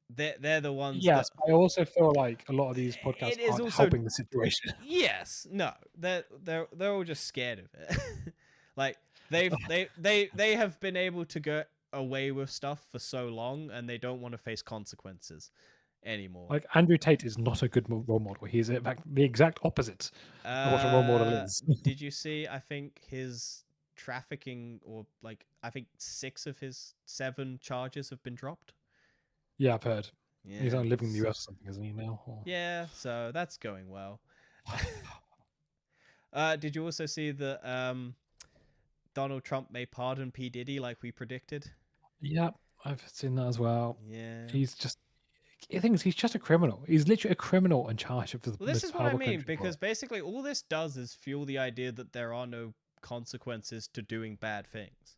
they're the ones that Yes, I also feel like a lot of these podcasts it is aren't also helping the situation. yes, no, they're all just scared of it. Like they have been able to get away with stuff for so long, and they don't want to face consequences anymore. Like Andrew Tate is not a good role model. He's in fact the exact opposite of what a role model is. Did you see? I think his trafficking, or like I think 6 of his 7 charges have been dropped. Yeah, I've heard. He's Yeah, only living in the US or something, isn't he now? Or... yeah. So that's going well. Did you also see that Donald Trump may pardon P Diddy like we predicted? Yeah, I've seen that as well. Yeah. He's just. The thing is, he's just a criminal. He's literally a criminal in charge of the Well, this most is what I powerful mean, country in the because world. basically all this does is fuel the idea that there are no consequences to doing bad things.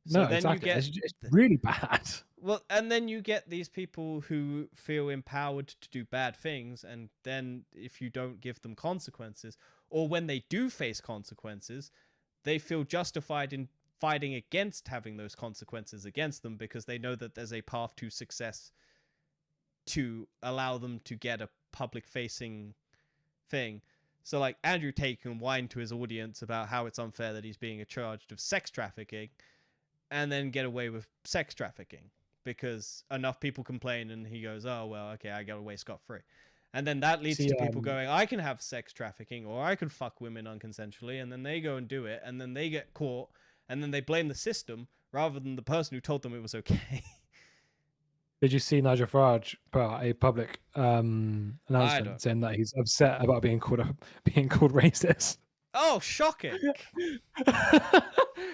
So No, then you exactly. get It's really bad. well, and then you get these people who feel empowered to do bad things, and then if you don't give them consequences, or when they do face consequences, they feel justified in fighting against having those consequences against them, because they know that there's a path to success to allow them to get a public facing thing. So like Andrew Tate can whine to his audience about how it's unfair that he's being charged of sex trafficking, and then get away with sex trafficking because enough people complain, and he goes, oh well, okay, I got away scot-free. And then that leads See, to people going, I can have sex trafficking, or I can fuck women unconsensually, and then they go and do it, and then they get caught, and then they blame the system rather than the person who told them it was okay. did you see Nigel Farage put out a public I announcement don't. saying that he's upset about being called racist? Oh, shocking.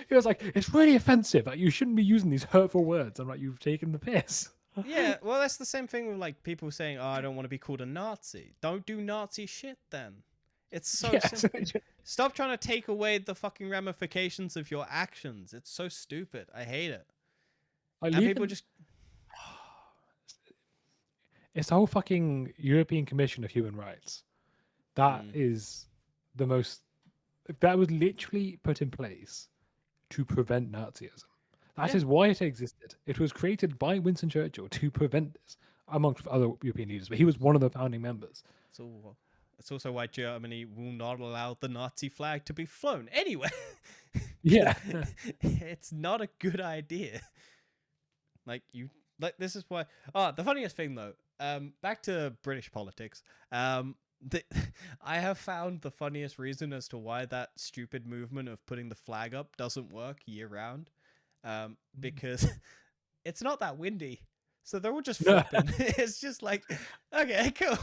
He was like, "It's really offensive. Like, you shouldn't be using these hurtful words." I'm like, "You've taken the piss." Yeah, well, that's the same thing with like people saying, "Oh, I don't want to be called a Nazi." Don't do Nazi shit then. It's so Yes. simple. Stop trying to take away the fucking ramifications of your actions. It's so stupid. I hate it. Like And people even just it's the whole fucking European Commission of Human Rights. That mm, is the most that was literally put in place to prevent Nazism. That yeah. is why it existed. It was created by Winston Churchill to prevent this, amongst other European leaders, but he was one of the founding members. So it's also why Germany will not allow the Nazi flag to be flown anyway. Yeah. It's not a good idea. Like you like this is why the funniest thing though, back to British politics. The, I have found the funniest reason as to why that stupid movement of putting the flag up doesn't work year round. Because it's not that windy. So they're all just flopping. It's just like, okay, cool.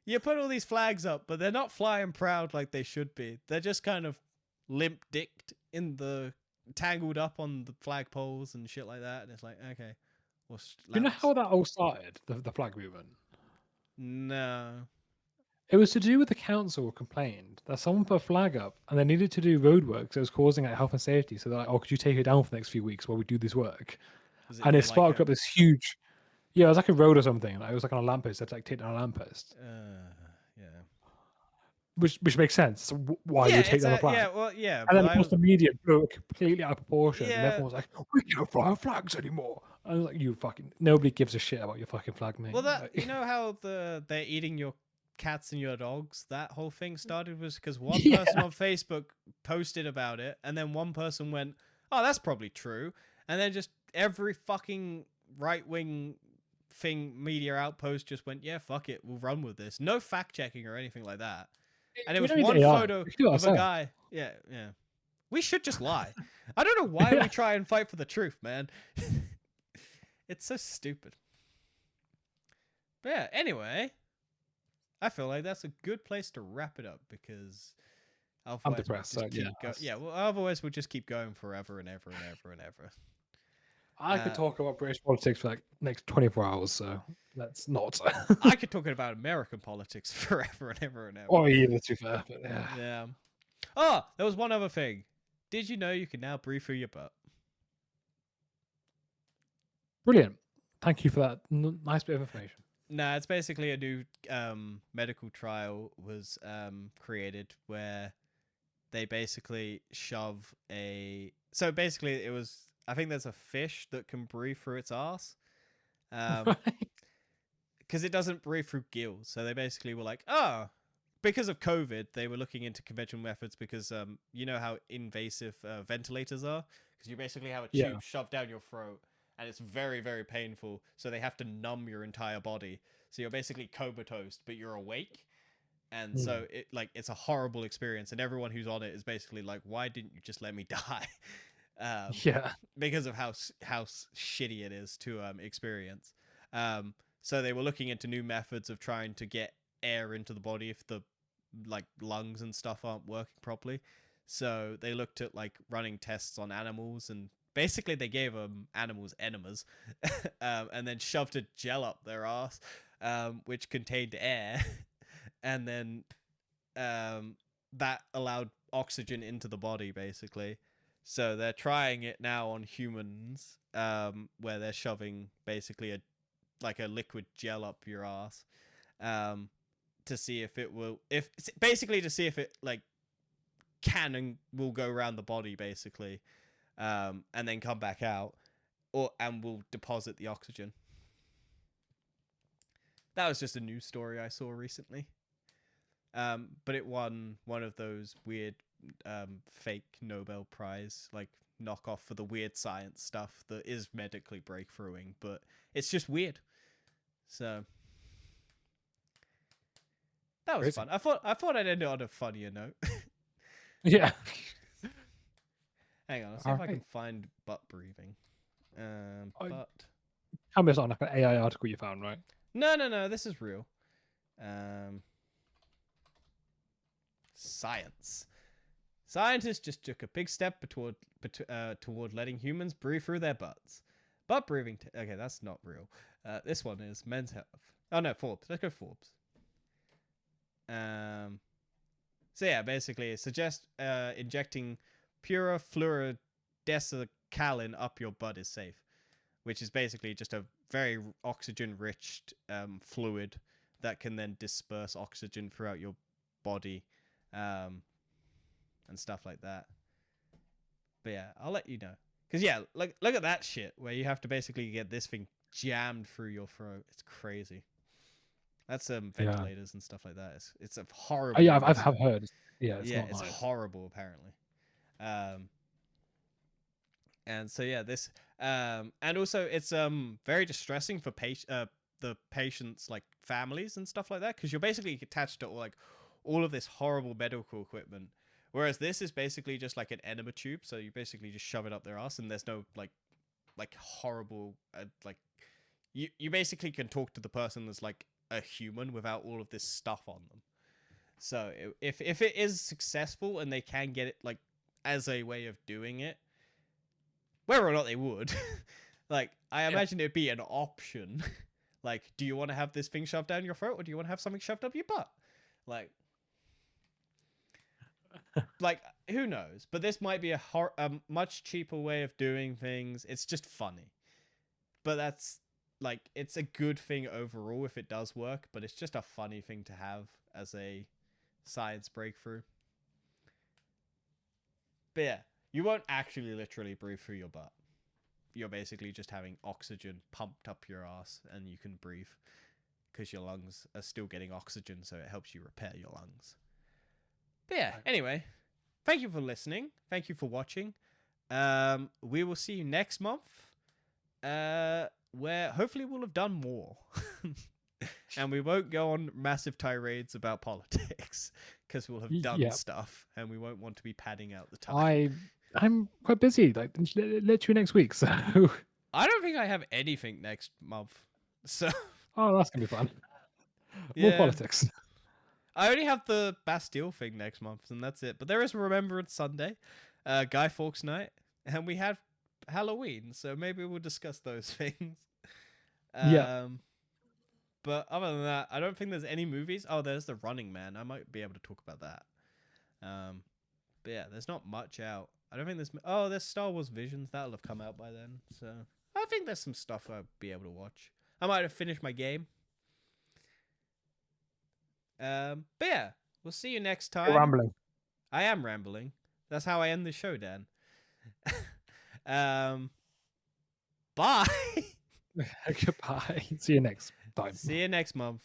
You put all these flags up, but they're not flying proud like they should be. They're just kind of limp dicked in the tangled up on the flagpoles and shit like that. And it's like, okay, well, You know lads, how that all started, the flag movement? no. It was to do with the council complained that someone put a flag up and they needed to do roadwork, so it was causing like health and safety. So they're like, "Oh, could you take it down for the next few weeks while we do this work?" Was it And it like sparked up this huge, yeah, it was like a road or something. Like, it was like on a lamppost. They had to like take down a lamppost, yeah. which makes sense. So why you Yeah, would take it's down a a flag? yeah, well, yeah, And but then of I course was the media blew it completely out of proportion, and yeah. everyone was like, "We can't fly our flags anymore." And I was like, "You fucking nobody gives a shit about your fucking flag, mate." Well, that Like, how they're eating your cats and your dogs. That whole thing started was because one person yeah, on Facebook posted about it, and then one person went, "Oh, that's probably true," and then just every fucking right wing thing media outpost just went, "Yeah, fuck it, we'll run with this." No fact checking or anything like that. And it we was don't need one AI. photo We can do it of a ourselves. guy. Yeah, yeah. We should just lie. I don't know why we try and fight for the truth, man. It's so stupid. But yeah, anyway, I feel like that's a good place to wrap it up because I'm otherwise we'll depressed, so just yeah. keep going. Yeah, well, otherwise we'll just keep going forever and ever and ever and ever. I could Uh, talk about British politics for like next 24 hours, so let's not. I could talk about American politics forever and ever and ever. Or either, to be fair, but yeah. Yeah. Oh, there was one other thing. Did you know you can now breathe through your butt? Brilliant. Thank you for that nice bit of information. No, it's basically a new medical trial was created where they basically shove a. So basically, it was. I think there's a fish that can breathe through its ass. Um, Right? because it doesn't breathe through gills. So they basically were like, oh, because of COVID, they were looking into conventional methods because you know how invasive ventilators are, because you basically have a Yeah. tube shoved down your throat and it's very very painful. So they have to numb your entire body. So you're basically comatose, but you're awake. And Mm. so it's a horrible experience, and everyone who's on it is basically like, why didn't you just let me die? um, Yeah. because of how shitty it is to experience. So they were looking into new methods of trying to get air into the body if the like lungs and stuff aren't working properly. So they looked at like running tests on animals, and basically they gave animals enemas, and then shoved a gel up their ass, which contained air, and then that allowed oxygen into the body basically. So they're trying it now on humans, where they're shoving basically a liquid gel up your ass, um, to see if it will, if basically to see if it like can and will go around the body basically, and then come back out, or and will deposit the oxygen. That was just a news story I saw recently. But it won one of those weird fake Nobel Prize like knockoff for the weird science stuff that is medically breakthroughing, but it's just weird. So that was Crazy. fun. I thought I'd end it on a funnier note. Yeah. Hang on, let's see All if I can right. find butt breathing. Butt. Tell me it's not like an AI article you found, right? No. This is real. Um, Science. Scientists just took a big step toward letting humans breathe through their butts. Butt breathing. Okay, that's not real. This one is Men's Health. Oh no, Forbes. Let's go Forbes. So yeah, basically it suggests injecting pure fluorodesicalin up your butt is safe, which is basically just a very oxygen-rich fluid that can then disperse oxygen throughout your body, and stuff like that. But yeah, I'll let you know. Cause yeah, look at that shit where you have to basically get this thing jammed through your throat. It's crazy. That's Yeah. ventilators and stuff like that. It's a Oh, horrible. yeah, I've have heard. Yeah, it's Yeah, not it's nice. horrible apparently. And so yeah, this and also it's very distressing for the patients like families and stuff like that because you're basically attached to all of this horrible medical equipment. Whereas this is basically just like an enema tube, so you basically just shove it up their ass, and there's no like horrible like you basically can talk to the person as like a human without all of this stuff on them. So if it is successful and they can get it like as a way of doing it, whether or not they would, like I imagine it'd be an option. Like, do you want to have this thing shoved down your throat, or do you want to have something shoved up your butt? Like, like who knows? But this might be a much cheaper way of doing things. It's just funny, but that's like it's a good thing overall if it does work. But it's just a funny thing to have as a science breakthrough. But yeah, you won't actually literally breathe through your butt. You're basically just having oxygen pumped up your ass and you can breathe because your lungs are still getting oxygen, so it helps you repair your lungs. But yeah, anyway, thank you for listening. Thank you for watching. We will see you next month, where hopefully we'll have done more. And we won't go on massive tirades about politics because we'll have done stuff and we won't want to be padding out the time. I'm quite busy, like literally next week. So I don't think I have anything next month. So oh, that's gonna be fun. Yeah. More politics. I only have the Bastille thing next month, and that's it. But there is Remembrance Sunday, Guy Fawkes Night, and we have Halloween. So maybe we'll discuss those things. Yeah. But other than that, I don't think there's any movies. Oh, there's The Running Man. I might be able to talk about that. But yeah, there's not much out. I don't think there's... Oh, there's Star Wars Visions. That'll have come out by then. So I think there's some stuff I'll be able to watch. I might have finished my game. But yeah, we'll see you next time. You're rambling. I am rambling. That's how I end the show, Dan. Bye. Goodbye. See you next time. See you next month.